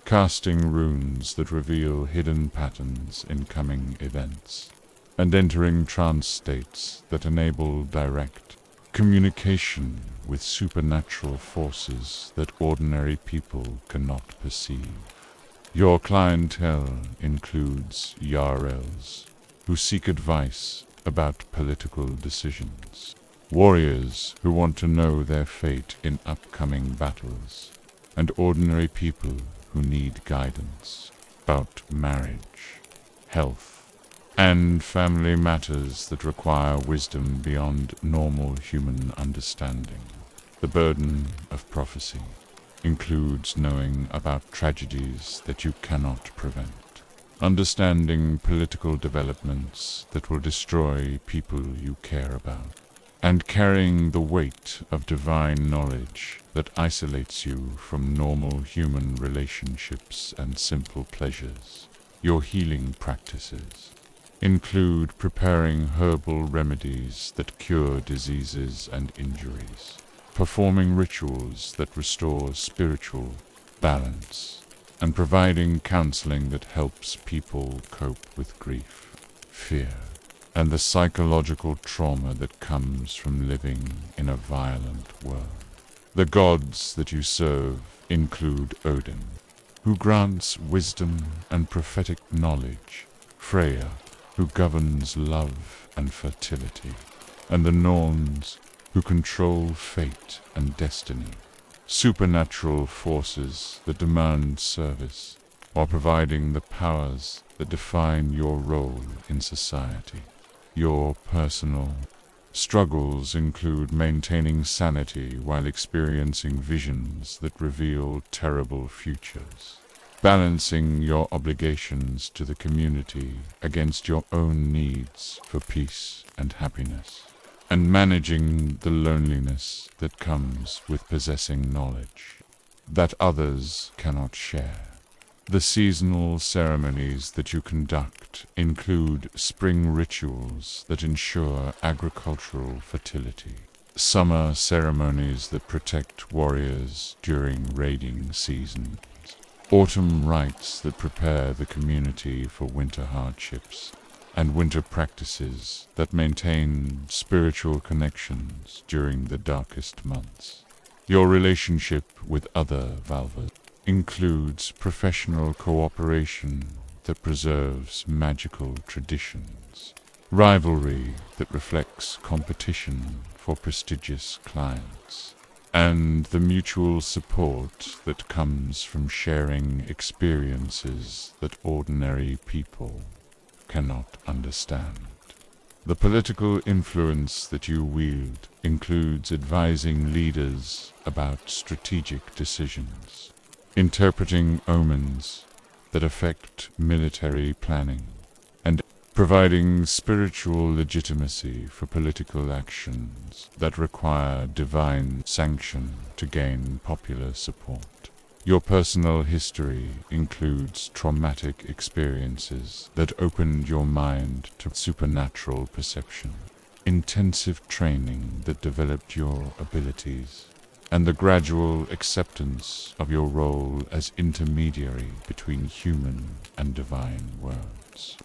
casting runes that reveal hidden patterns in coming events, and entering trance states that enable direct communication with supernatural forces that ordinary people cannot perceive. Your clientele includes jarls, who seek advice about political decisions, warriors who want to know their fate in upcoming battles, and ordinary people who need guidance about marriage, health, and family matters that require wisdom beyond normal human understanding. The burden of prophecy includes knowing about tragedies that you cannot prevent, understanding political developments that will destroy people you care about, and carrying the weight of divine knowledge that isolates you from normal human relationships and simple pleasures. Your healing practices include preparing herbal remedies that cure diseases and injuries, performing rituals that restore spiritual balance, and providing counseling that helps people cope with grief, fear, and the psychological trauma that comes from living in a violent world. The gods that you serve include Odin, who grants wisdom and prophetic knowledge, Freya, who governs love and fertility, and the Norns, who control fate and destiny. Supernatural forces that demand service while providing the powers that define your role in society. Your personal struggles include maintaining sanity while experiencing visions that reveal terrible futures, balancing your obligations to the community against your own needs for peace and happiness, and managing the loneliness that comes with possessing knowledge that others cannot share. The seasonal ceremonies that you conduct include spring rituals that ensure agricultural fertility, summer ceremonies that protect warriors during raiding seasons, autumn rites that prepare the community for winter hardships, and winter practices that maintain spiritual connections during the darkest months. Your relationship with other Völva includes professional cooperation that preserves magical traditions, rivalry that reflects competition for prestigious clients, and the mutual support that comes from sharing experiences that ordinary people cannot understand. The political influence that you wield includes advising leaders about strategic decisions, interpreting omens that affect military planning, and providing spiritual legitimacy for political actions that require divine sanction to gain popular support. Your personal history includes traumatic experiences that opened your mind to supernatural perception, intensive training that developed your abilities, and the gradual acceptance of your role as intermediary between human and divine worlds.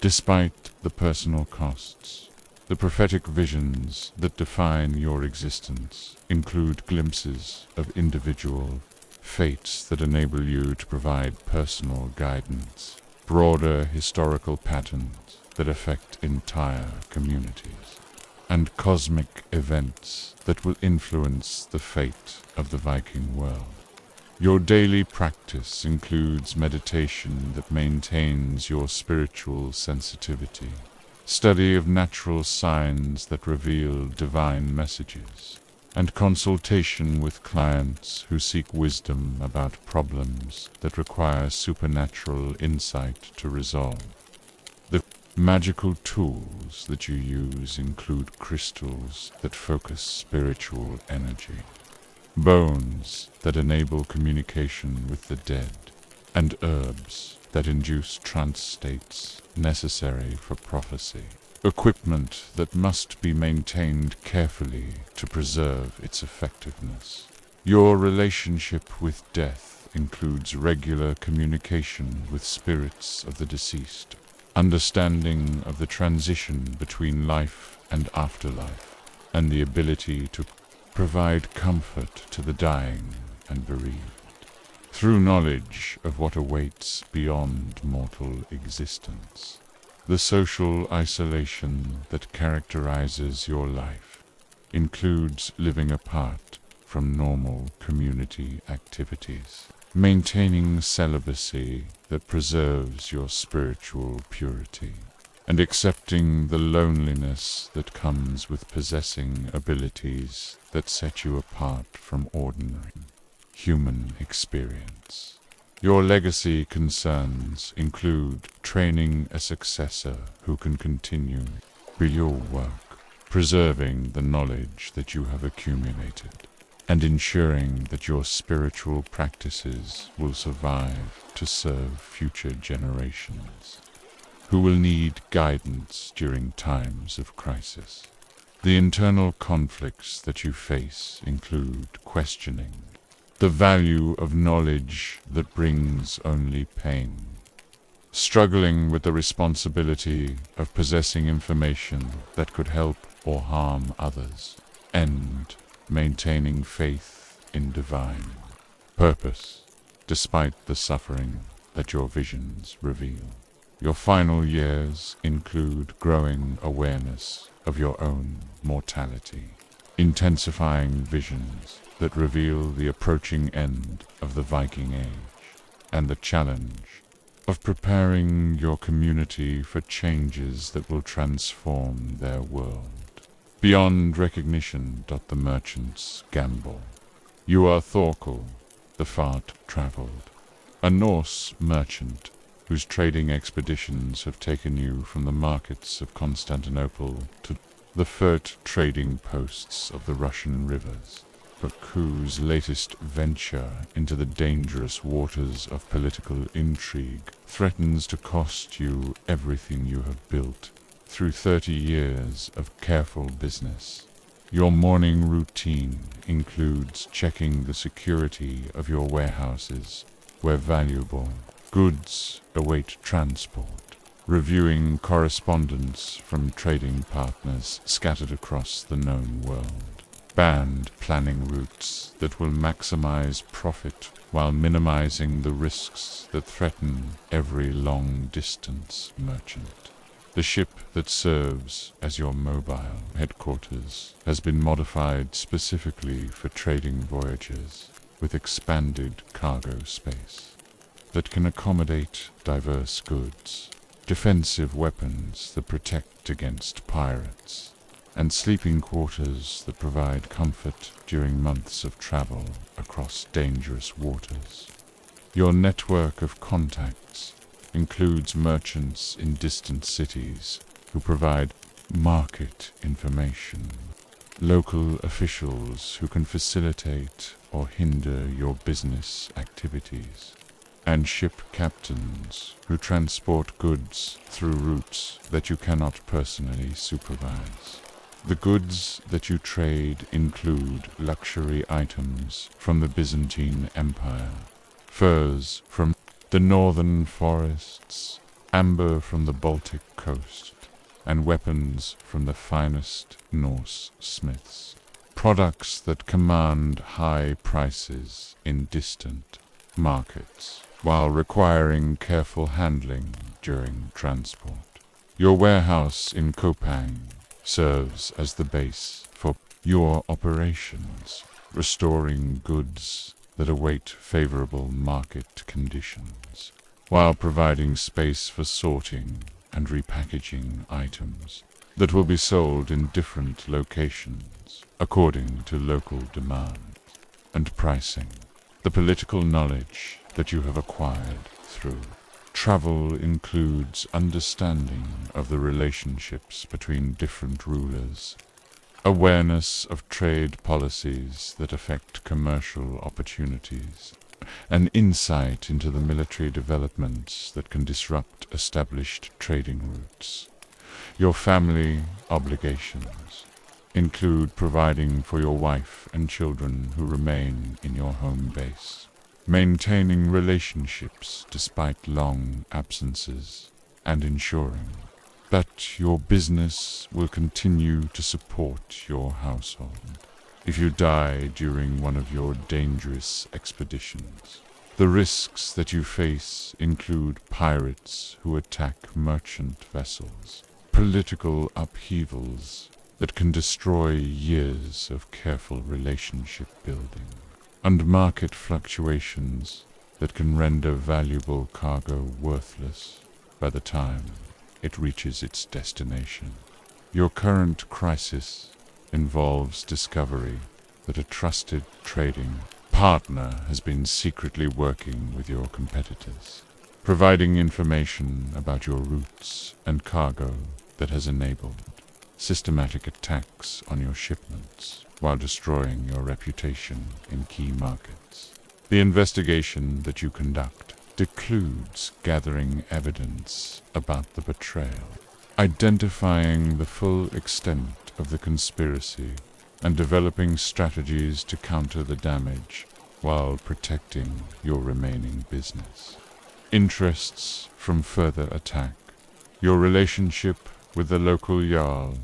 Despite the personal costs, the prophetic visions that define your existence include glimpses of individual fates that enable you to provide personal guidance, broader historical patterns that affect entire communities, and cosmic events that will influence the fate of the Viking world. Your daily practice includes meditation that maintains your spiritual sensitivity, study of natural signs that reveal divine messages, and consultation with clients who seek wisdom about problems that require supernatural insight to resolve. The magical tools that you use include crystals that focus spiritual energy, bones that enable communication with the dead, and herbs that induce trance states necessary for prophecy. Equipment that must be maintained carefully to preserve its effectiveness. Your relationship with death includes regular communication with spirits of the deceased, understanding of the transition between life and afterlife, and the ability to provide comfort to the dying and bereaved. Through knowledge of what awaits beyond mortal existence, the social isolation that characterizes your life includes living apart from normal community activities, maintaining celibacy that preserves your spiritual purity, and accepting the loneliness that comes with possessing abilities that set you apart from ordinary human experience. Your legacy concerns include training a successor who can continue your work, preserving the knowledge that you have accumulated, and ensuring that your spiritual practices will survive to serve future generations, who will need guidance during times of crisis. The internal conflicts that you face include questioning the value of knowledge that brings only pain, struggling with the responsibility of possessing information that could help or harm others, and maintaining faith in divine purpose, despite the suffering that your visions reveal. Your final years include growing awareness of your own mortality, intensifying visions that reveal the approaching end of the Viking Age, and the challenge of preparing your community for changes that will transform their world. Beyond recognition, the merchants gamble. You are Thorkel, the far-traveled, a Norse merchant whose trading expeditions have taken you from the markets of Constantinople to the furt trading posts of the Russian rivers, but whose latest venture into the dangerous waters of political intrigue threatens to cost you everything you have built through 30 years of careful business. Your morning routine includes checking the security of your warehouses where valuable goods await transport, reviewing correspondence from trading partners scattered across the known world. Band planning routes that will maximize profit while minimizing the risks that threaten every long-distance merchant. The ship that serves as your mobile headquarters has been modified specifically for trading voyages with expanded cargo space that can accommodate diverse goods, defensive weapons that protect against pirates, and sleeping quarters that provide comfort during months of travel across dangerous waters. Your network of contacts includes merchants in distant cities who provide market information, local officials who can facilitate or hinder your business activities, and ship captains who transport goods through routes that you cannot personally supervise. The goods that you trade include luxury items from the Byzantine Empire, furs from the northern forests, amber from the Baltic coast, and weapons from the finest Norse smiths. Products that command high prices in distant markets, while requiring careful handling during transport. Your warehouse in Kopang serves as the base for your operations, restoring goods that await favorable market conditions, while providing space for sorting and repackaging items that will be sold in different locations according to local demand and pricing. The political knowledge that you have acquired through travel includes understanding of the relationships between different rulers, awareness of trade policies that affect commercial opportunities, and insight into the military developments that can disrupt established trading routes. Your family obligations include providing for your wife and children who remain in your home base, maintaining relationships despite long absences, and ensuring that your business will continue to support your household if you die during one of your dangerous expeditions. The risks that you face include pirates who attack merchant vessels, political upheavals that can destroy years of careful relationship building, and market fluctuations that can render valuable cargo worthless by the time it reaches its destination. Your current crisis involves discovery that a trusted trading partner has been secretly working with your competitors, providing information about your routes and cargo that has enabled systematic attacks on your shipments while destroying your reputation in key markets. The investigation that you conduct includes gathering evidence about the betrayal, identifying the full extent of the conspiracy, and developing strategies to counter the damage while protecting your remaining business. Interests from further attack. Your relationship with the local jarl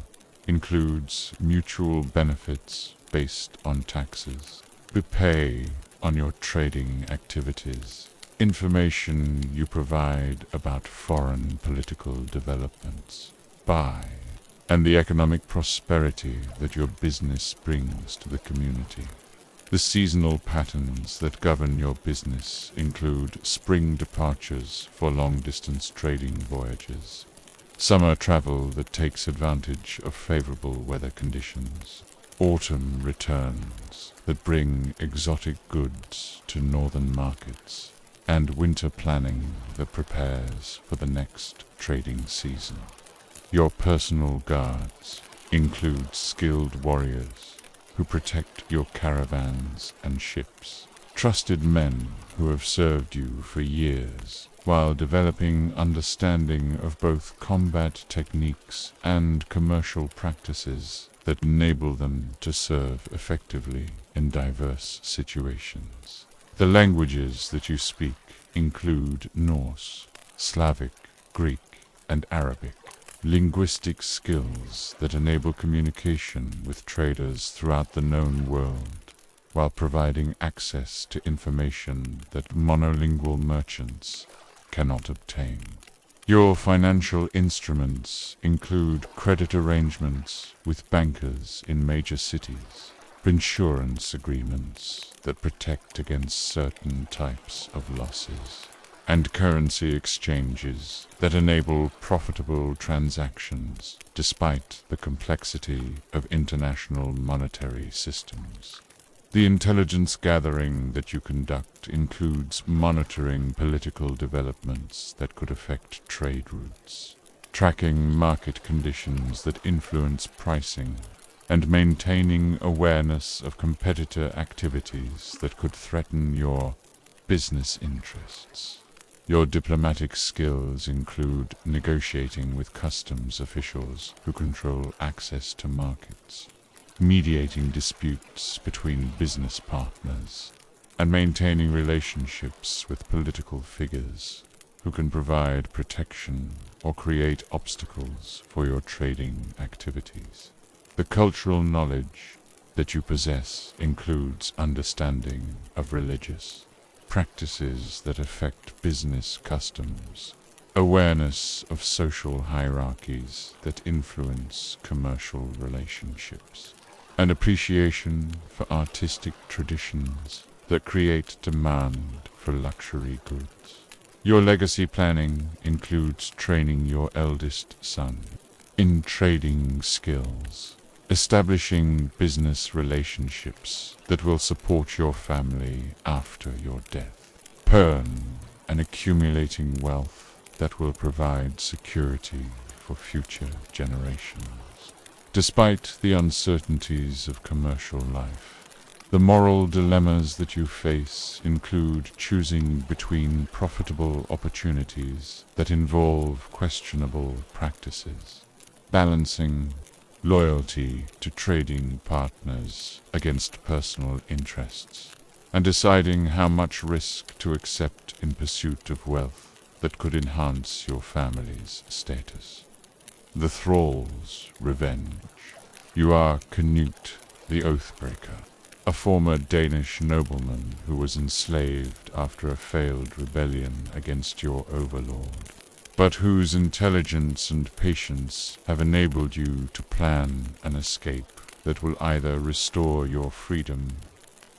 includes mutual benefits based on taxes, repay on your trading activities, information you provide about foreign political developments, buy, and the economic prosperity that your business brings to the community. The seasonal patterns that govern your business include spring departures for long-distance trading voyages, summer travel that takes advantage of favorable weather conditions, autumn returns that bring exotic goods to northern markets, and winter planning that prepares for the next trading season. Your personal guards include skilled warriors who protect your caravans and ships, trusted men who have served you for years, while developing understanding of both combat techniques and commercial practices that enable them to serve effectively in diverse situations. The languages that you speak include Norse, Slavic, Greek, and Arabic. Linguistic skills that enable communication with traders throughout the known world, while providing access to information that monolingual merchants cannot obtain. Your financial instruments include credit arrangements with bankers in major cities, insurance agreements that protect against certain types of losses, and currency exchanges that enable profitable transactions despite the complexity of international monetary systems. The intelligence gathering that you conduct includes monitoring political developments that could affect trade routes, tracking market conditions that influence pricing, and maintaining awareness of competitor activities that could threaten your business interests. Your diplomatic skills include negotiating with customs officials who control access to markets, mediating disputes between business partners, and maintaining relationships with political figures who can provide protection or create obstacles for your trading activities. The cultural knowledge that you possess includes understanding of religious practices that affect business customs, awareness of social hierarchies that influence commercial relationships, and appreciation for artistic traditions that create demand for luxury goods. Your legacy planning includes training your eldest son in trading skills, establishing business relationships that will support your family after your death, and accumulating wealth that will provide security for future generations. Despite the uncertainties of commercial life, the moral dilemmas that you face include choosing between profitable opportunities that involve questionable practices, balancing loyalty to trading partners against personal interests, and deciding how much risk to accept in pursuit of wealth that could enhance your family's status. The Thrall's Revenge. You are Canute the Oathbreaker, a former Danish nobleman who was enslaved after a failed rebellion against your overlord, but whose intelligence and patience have enabled you to plan an escape that will either restore your freedom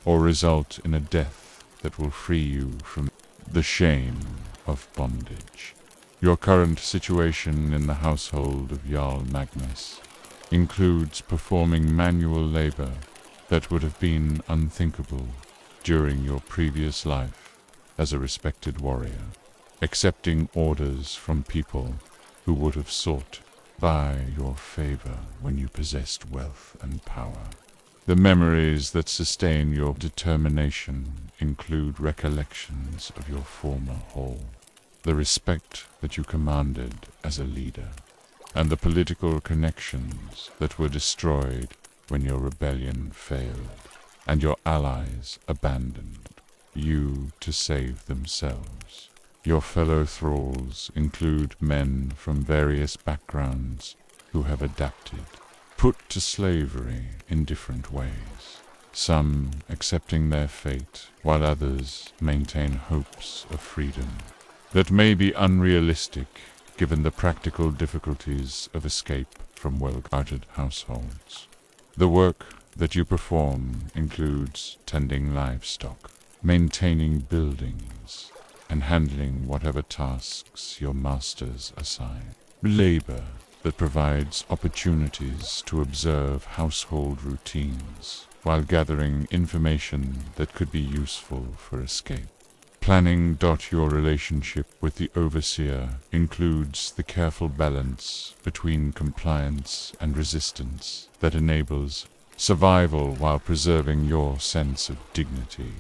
or result in a death that will free you from the shame of bondage. Your current situation in the household of Jarl Magnus includes performing manual labor that would have been unthinkable during your previous life as a respected warrior, accepting orders from people who would have sought by your favor when you possessed wealth and power. The memories that sustain your determination include recollections of your former hall, the respect that you commanded as a leader, and the political connections that were destroyed when your rebellion failed and your allies abandoned you to save themselves. Your fellow thralls include men from various backgrounds who have adapted, put to slavery in different ways, some accepting their fate while others maintain hopes of freedom that may be unrealistic given the practical difficulties of escape from well-guarded households. The work that you perform includes tending livestock, maintaining buildings, and handling whatever tasks your masters assign. Labor that provides opportunities to observe household routines while gathering information that could be useful for escape. Planning. Your relationship with the Overseer includes the careful balance between compliance and resistance that enables survival while preserving your sense of dignity,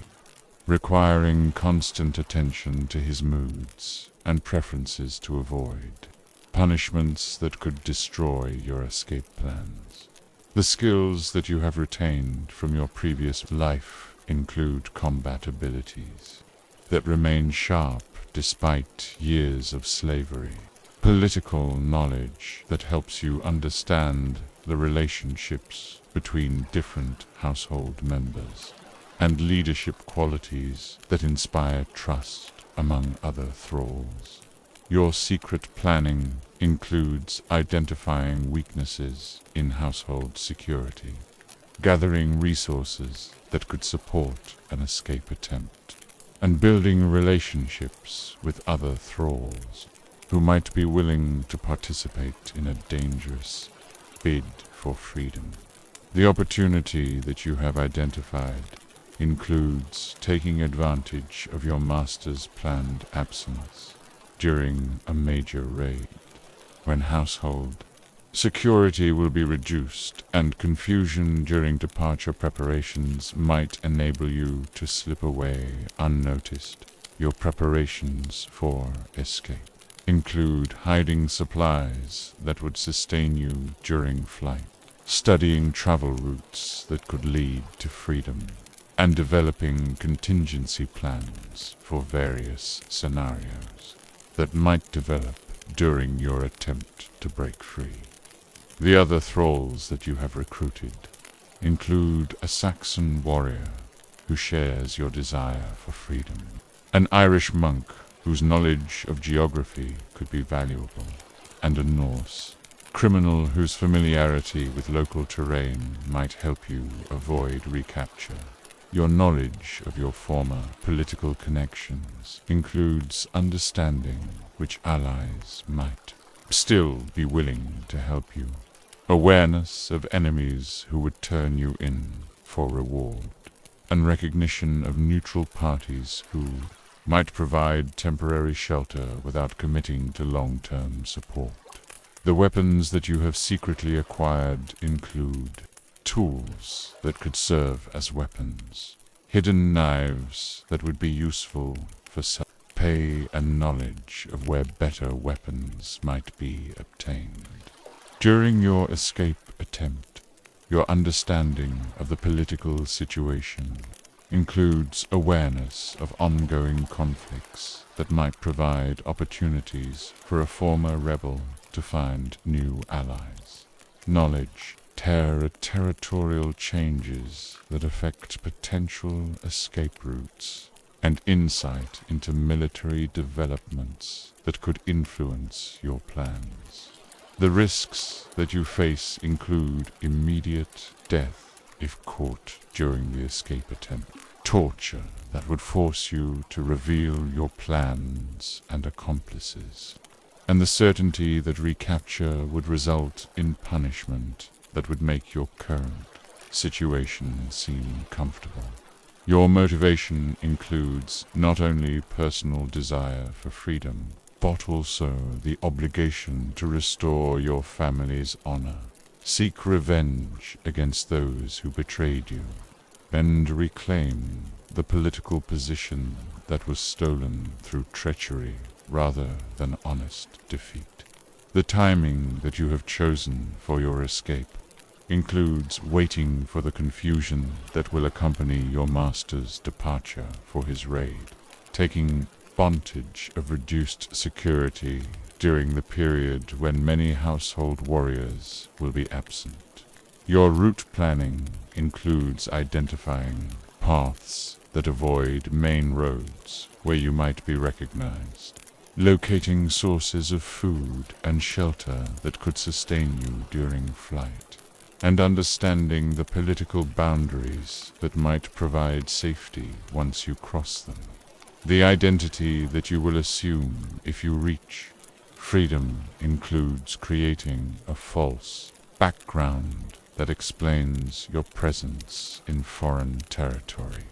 requiring constant attention to his moods and preferences to avoid punishments that could destroy your escape plans. The skills that you have retained from your previous life include combat abilities that remain sharp despite years of slavery, political knowledge that helps you understand the relationships between different household members, and leadership qualities that inspire trust among other thralls. Your secret planning includes identifying weaknesses in household security, gathering resources that could support an escape attempt, and building relationships with other thralls who might be willing to participate in a dangerous bid for freedom. The opportunity that you have identified includes taking advantage of your master's planned absence during a major raid, when household security will be reduced and confusion during departure preparations might enable you to slip away unnoticed. Your preparations for escape include hiding supplies that would sustain you during flight, studying travel routes that could lead to freedom, and developing contingency plans for various scenarios that might develop during your attempt to break free. The other thralls that you have recruited include a Saxon warrior who shares your desire for freedom, an Irish monk whose knowledge of geography could be valuable, and a Norse criminal whose familiarity with local terrain might help you avoid recapture. Your knowledge of your former political connections includes understanding which allies might still be willing to help you, awareness of enemies who would turn you in for reward, and recognition of neutral parties who might provide temporary shelter without committing to long-term support. The weapons that you have secretly acquired include tools that could serve as weapons, hidden knives that would be useful for self-pay, and knowledge of where better weapons might be obtained. During your escape attempt, your understanding of the political situation includes awareness of ongoing conflicts that might provide opportunities for a former rebel to find new allies. Knowledge territorial changes that affect potential escape routes, and insight into military developments that could influence your plans. The risks that you face include immediate death if caught during the escape attempt, torture that would force you to reveal your plans and accomplices, and the certainty that recapture would result in punishment that would make your current situation seem comfortable. Your motivation includes not only personal desire for freedom, but also the obligation to restore your family's honor, seek revenge against those who betrayed you, and reclaim the political position that was stolen through treachery rather than honest defeat. The timing that you have chosen for your escape includes waiting for the confusion that will accompany your master's departure for his raid, taking advantage of reduced security during the period when many household warriors will be absent. Your route planning includes identifying paths that avoid main roads where you might be recognized, locating sources of food and shelter that could sustain you during flight, and understanding the political boundaries that might provide safety once you cross them. The identity that you will assume if you reach freedom includes creating a false background that explains your presence in foreign territory,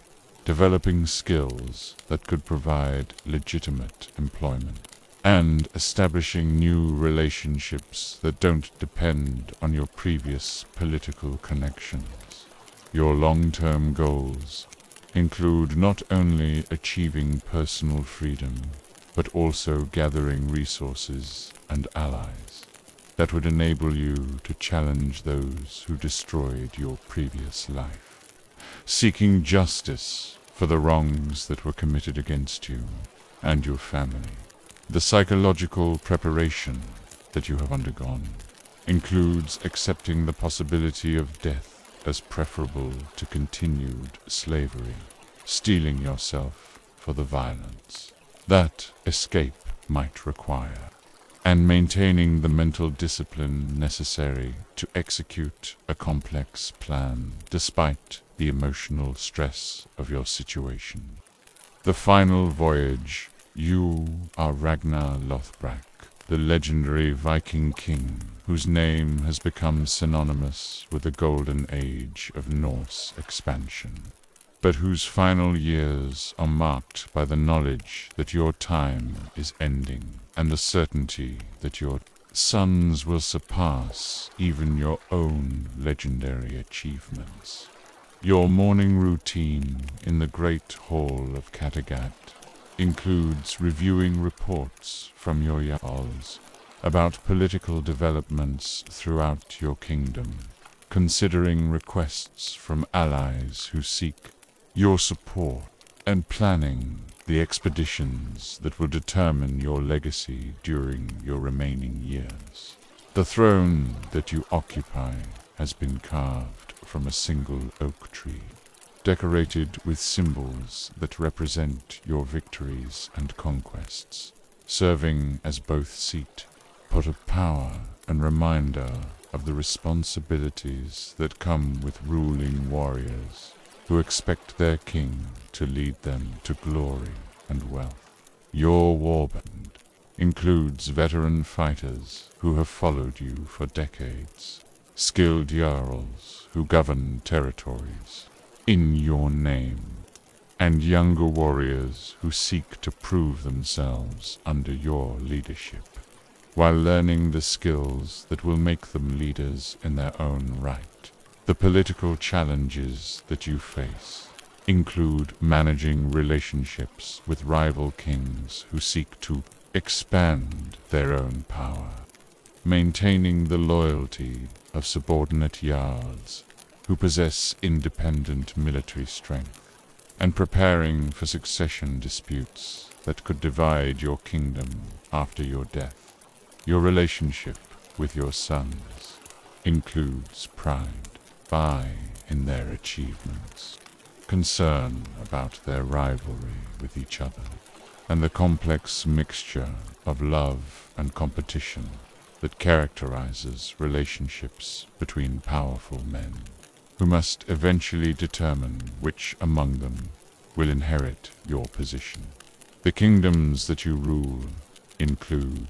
developing skills that could provide legitimate employment, and establishing new relationships that don't depend on your previous political connections. Your long-term goals include not only achieving personal freedom, but also gathering resources and allies that would enable you to challenge those who destroyed your previous life, seeking justice for the wrongs that were committed against you and your family, The psychological preparation that you have undergone includes accepting the possibility of death as preferable to continued slavery, steeling yourself for the violence that escape might require, and maintaining the mental discipline necessary to execute a complex plan despite the emotional stress of your situation. The final voyage. You are Ragnar Lothbrok, the legendary Viking king, whose name has become synonymous with the golden age of Norse expansion, but whose final years are marked by the knowledge that your time is ending, and the certainty that your sons will surpass even your own legendary achievements. Your morning routine in the Great Hall of Kattegat includes reviewing reports from your jarls about political developments throughout your kingdom, considering requests from allies who seek your support, and planning the expeditions that will determine your legacy during your remaining years. The throne that you occupy has been carved from a single oak tree, decorated with symbols that represent your victories and conquests, serving as both seat, pot of power, and reminder of the responsibilities that come with ruling warriors who expect their king to lead them to glory and wealth. Your warband includes veteran fighters who have followed you for decades, skilled jarls who govern territories in your name, and younger warriors who seek to prove themselves under your leadership, while learning the skills that will make them leaders in their own right. The political challenges that you face include managing relationships with rival kings who seek to expand their own power, maintaining the loyalty of subordinate jarls who possess independent military strength, and preparing for succession disputes that could divide your kingdom after your death. Your relationship with your sons includes pride in their achievements, concern about their rivalry with each other, and the complex mixture of love and competition that characterizes relationships between powerful men, who must eventually determine which among them will inherit your position. The kingdoms that you rule include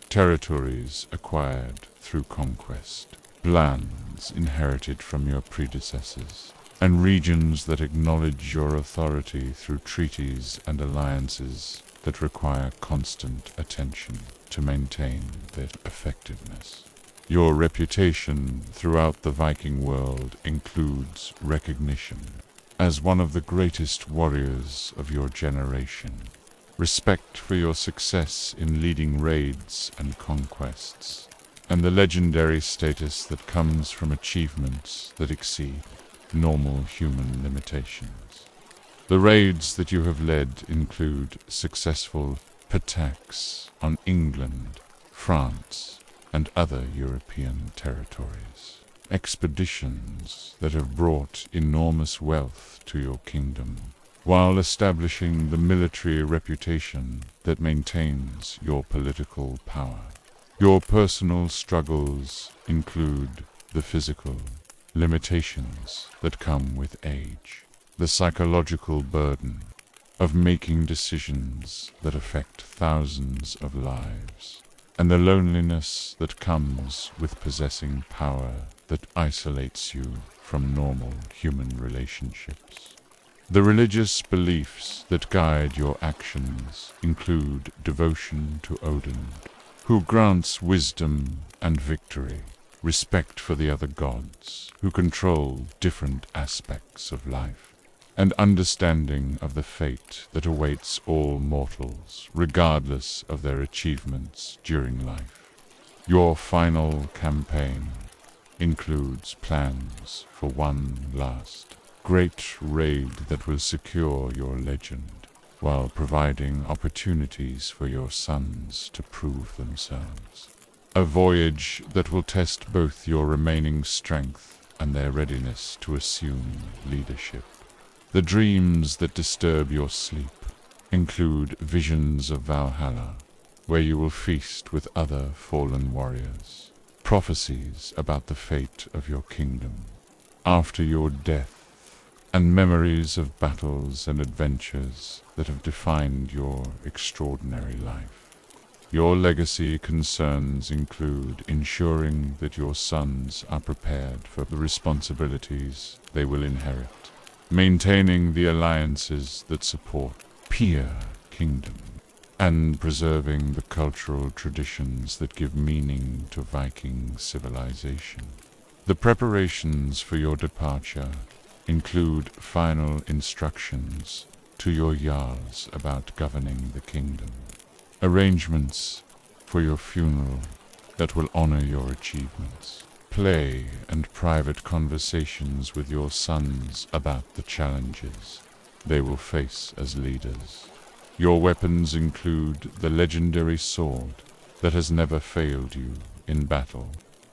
territories acquired through conquest, lands inherited from your predecessors, and regions that acknowledge your authority through treaties and alliances that require constant attention to maintain their effectiveness. Your reputation throughout the Viking world includes recognition as one of the greatest warriors of your generation, respect for your success in leading raids and conquests, and the legendary status that comes from achievements that exceed normal human limitations. The raids that you have led include successful attacks on England, France, and other European territories, expeditions that have brought enormous wealth to your kingdom, while establishing the military reputation that maintains your political power. Your personal struggles include the physical limitations that come with age, the psychological burden of making decisions that affect thousands of lives, and the loneliness that comes with possessing power that isolates you from normal human relationships. The religious beliefs that guide your actions include devotion to Odin, who grants wisdom and victory, respect for the other gods, who control different aspects of life, and understanding of the fate that awaits all mortals, regardless of their achievements during life. Your final campaign includes plans for one last great raid that will secure your legend while providing opportunities for your sons to prove themselves. A voyage that will test both your remaining strength and their readiness to assume leadership. The dreams that disturb your sleep include visions of Valhalla, where you will feast with other fallen warriors, prophecies about the fate of your kingdom after your death, and memories of battles and adventures that have defined your extraordinary life. Your legacy concerns include ensuring that your sons are prepared for the responsibilities they will inherit, maintaining the alliances that support peer kingdom, and preserving the cultural traditions that give meaning to Viking civilization. The preparations for your departure include final instructions to your jarls about governing the kingdom, arrangements for your funeral that will honor your achievements, play and private conversations with your sons about the challenges they will face as leaders. Your weapons include the legendary sword that has never failed you in battle,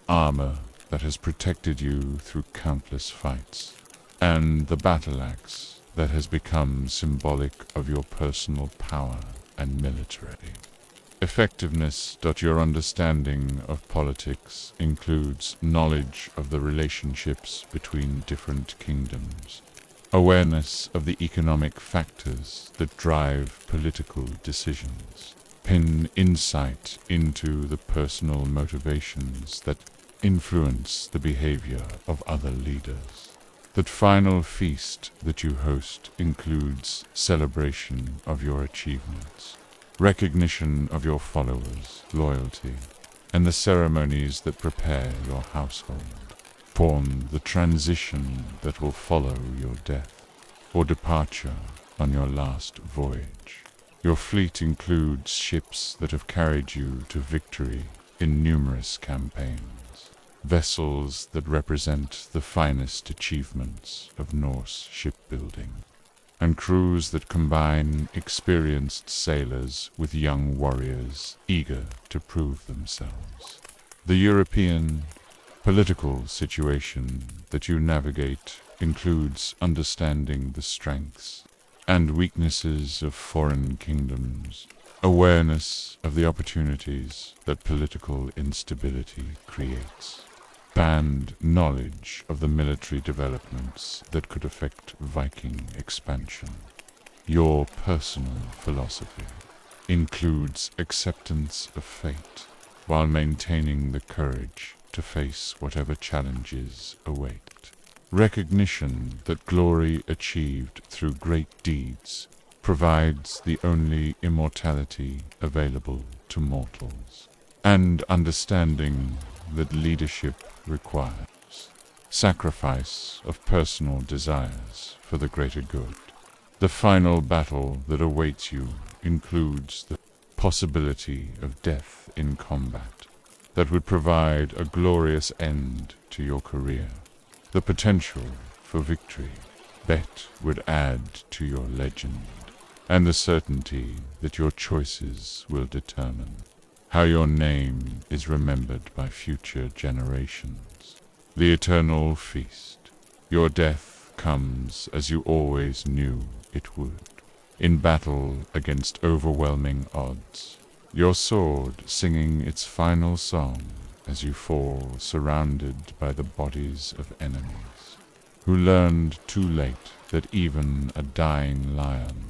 armor that has protected you through countless fights, and the battle axe that has become symbolic of your personal power and military effectiveness. Your understanding of politics includes knowledge of the relationships between different kingdoms, awareness of the economic factors that drive political decisions, insight into the personal motivations that influence the behavior of other leaders. That final feast that you host includes celebration of your achievements, recognition of your followers, loyalty, and the ceremonies that prepare your household for the transition that will follow your death or departure on your last voyage. Your fleet includes ships that have carried you to victory in numerous campaigns, vessels that represent the finest achievements of Norse shipbuilding, and crews that combine experienced sailors with young warriors eager to prove themselves. The European political situation that you navigate includes understanding the strengths and weaknesses of foreign kingdoms, awareness of the opportunities that political instability creates, and knowledge of the military developments that could affect Viking expansion. Your personal philosophy includes acceptance of fate while maintaining the courage to face whatever challenges await. Recognition that glory achieved through great deeds provides the only immortality available to mortals, and understanding that leadership requires sacrifice of personal desires for the greater good. The final battle that awaits you includes the possibility of death in combat that would provide a glorious end to your career. The potential for victory that would add to your legend, and the certainty that your choices will determine how your name is remembered by future generations. The eternal feast. Your death comes as you always knew it would, in battle against overwhelming odds, your sword singing its final song as you fall surrounded by the bodies of enemies, who learned too late that even a dying lion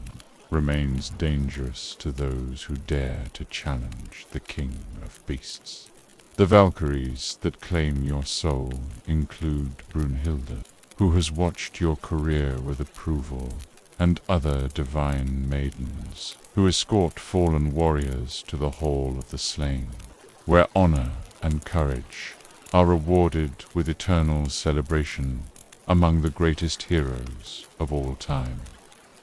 remains dangerous to those who dare to challenge the king of beasts. The Valkyries that claim your soul include Brunhilde, who has watched your career with approval, and other divine maidens who escort fallen warriors to the Hall of the Slain, where honor and courage are rewarded with eternal celebration among the greatest heroes of all time.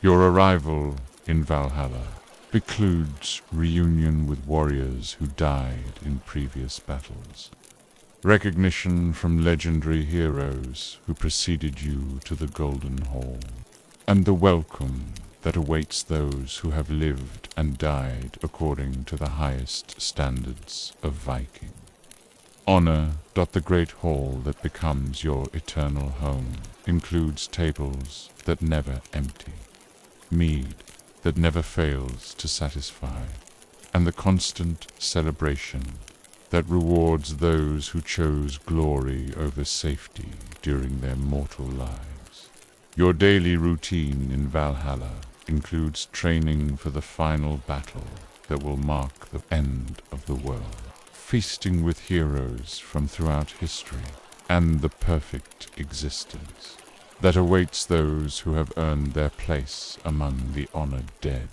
Your arrival in Valhalla includes reunion with warriors who died in previous battles, recognition from legendary heroes who preceded you to the Golden Hall, and the welcome that awaits those who have lived and died according to the highest standards of Viking. Honor. The great hall that becomes your eternal home includes tables that never empty, mead that never fails to satisfy, and the constant celebration that rewards those who chose glory over safety during their mortal lives. Your daily routine in Valhalla includes training for the final battle that will mark the end of the world, feasting with heroes from throughout history, and the perfect existence that awaits those who have earned their place among the honored dead.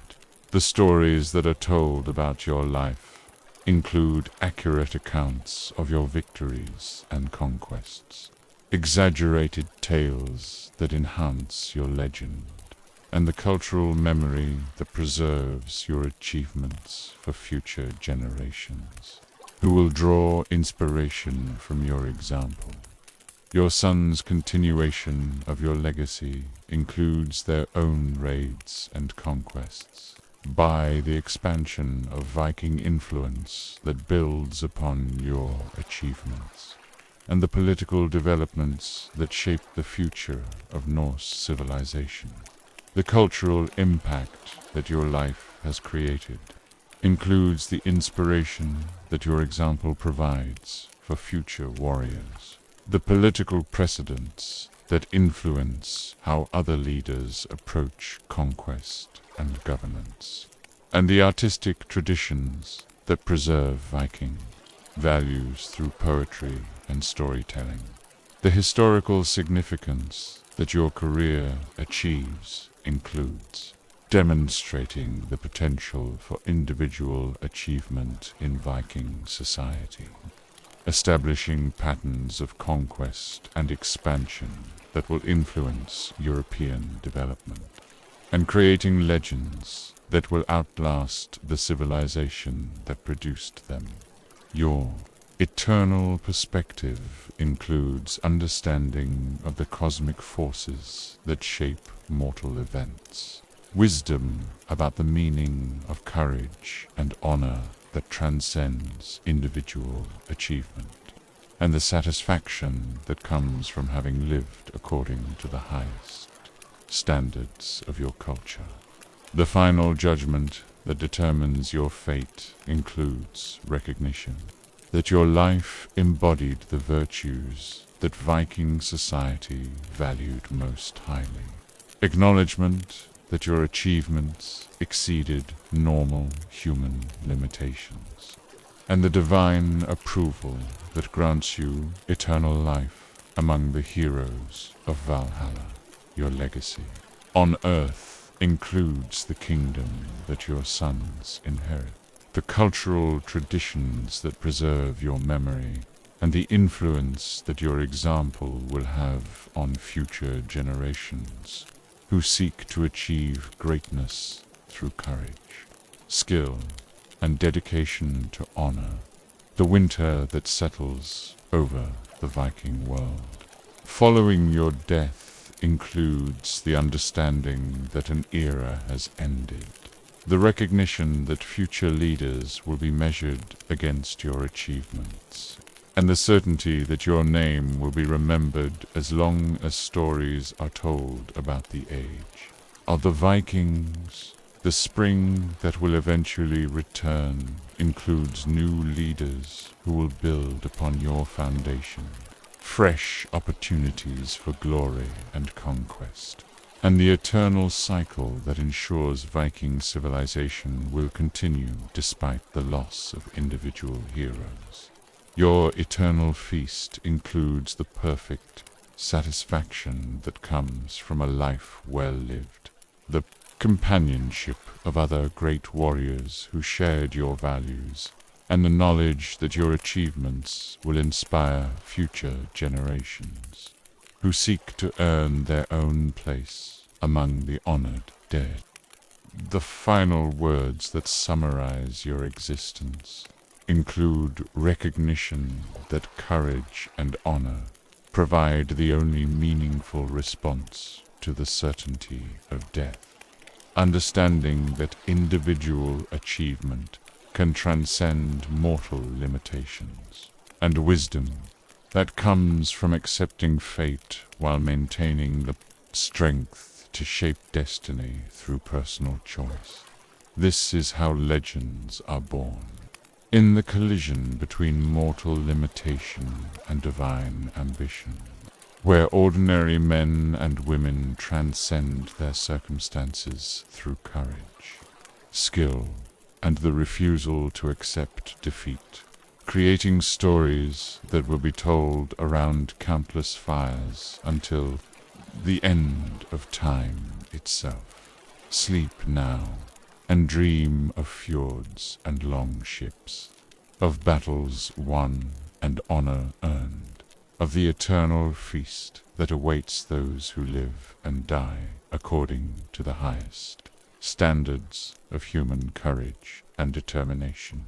The stories that are told about your life include accurate accounts of your victories and conquests, exaggerated tales that enhance your legend, and the cultural memory that preserves your achievements for future generations, who will draw inspiration from your example. Your sons' continuation of your legacy includes their own raids and conquests, by the expansion of Viking influence that builds upon your achievements, and the political developments that shape the future of Norse civilization. The cultural impact that your life has created includes the inspiration that your example provides for future warriors, the political precedents that influence how other leaders approach conquest and governance, and the artistic traditions that preserve Viking values through poetry and storytelling. The historical significance that your career achieves includes demonstrating the potential for individual achievement in Viking society, establishing patterns of conquest and expansion that will influence European development, and creating legends that will outlast the civilization that produced them. Your eternal perspective includes understanding of the cosmic forces that shape mortal events, wisdom about the meaning of courage and honor that transcends individual achievement, and the satisfaction that comes from having lived according to the highest standards of your culture. The final judgment that determines your fate includes recognition that your life embodied the virtues that Viking society valued most highly, acknowledgement that your achievements exceeded normal human limitations, and the divine approval that grants you eternal life among the heroes of Valhalla. Your legacy on earth includes the kingdom that your sons inherit, the cultural traditions that preserve your memory, and the influence that your example will have on future generations who seek to achieve greatness through courage, skill, and dedication to honor, the winter that settles over the Viking world. Following your death includes the understanding that an era has ended, the recognition that future leaders will be measured against your achievements, and the certainty that your name will be remembered as long as stories are told about the age of the Vikings. The spring that will eventually return includes new leaders who will build upon your foundation, fresh opportunities for glory and conquest, and the eternal cycle that ensures Viking civilization will continue despite the loss of individual heroes. Your eternal feast includes the perfect satisfaction that comes from a life well lived, the companionship of other great warriors who shared your values, and the knowledge that your achievements will inspire future generations who seek to earn their own place among the honored dead. The final words that summarize your existence include recognition that courage and honor provide the only meaningful response to the certainty of death. understanding that individual achievement can transcend mortal limitations, and wisdom that comes from accepting fate while maintaining the strength to shape destiny through personal choice. This is how legends are born, in the collision between mortal limitation and divine ambition, where ordinary men and women transcend their circumstances through courage, skill, and the refusal to accept defeat, creating stories that will be told around countless fires until the end of time itself. Sleep now, and dream of fjords and long ships, of battles won and honor earned, of the eternal feast that awaits those who live and die according to the highest standards of human courage and determination.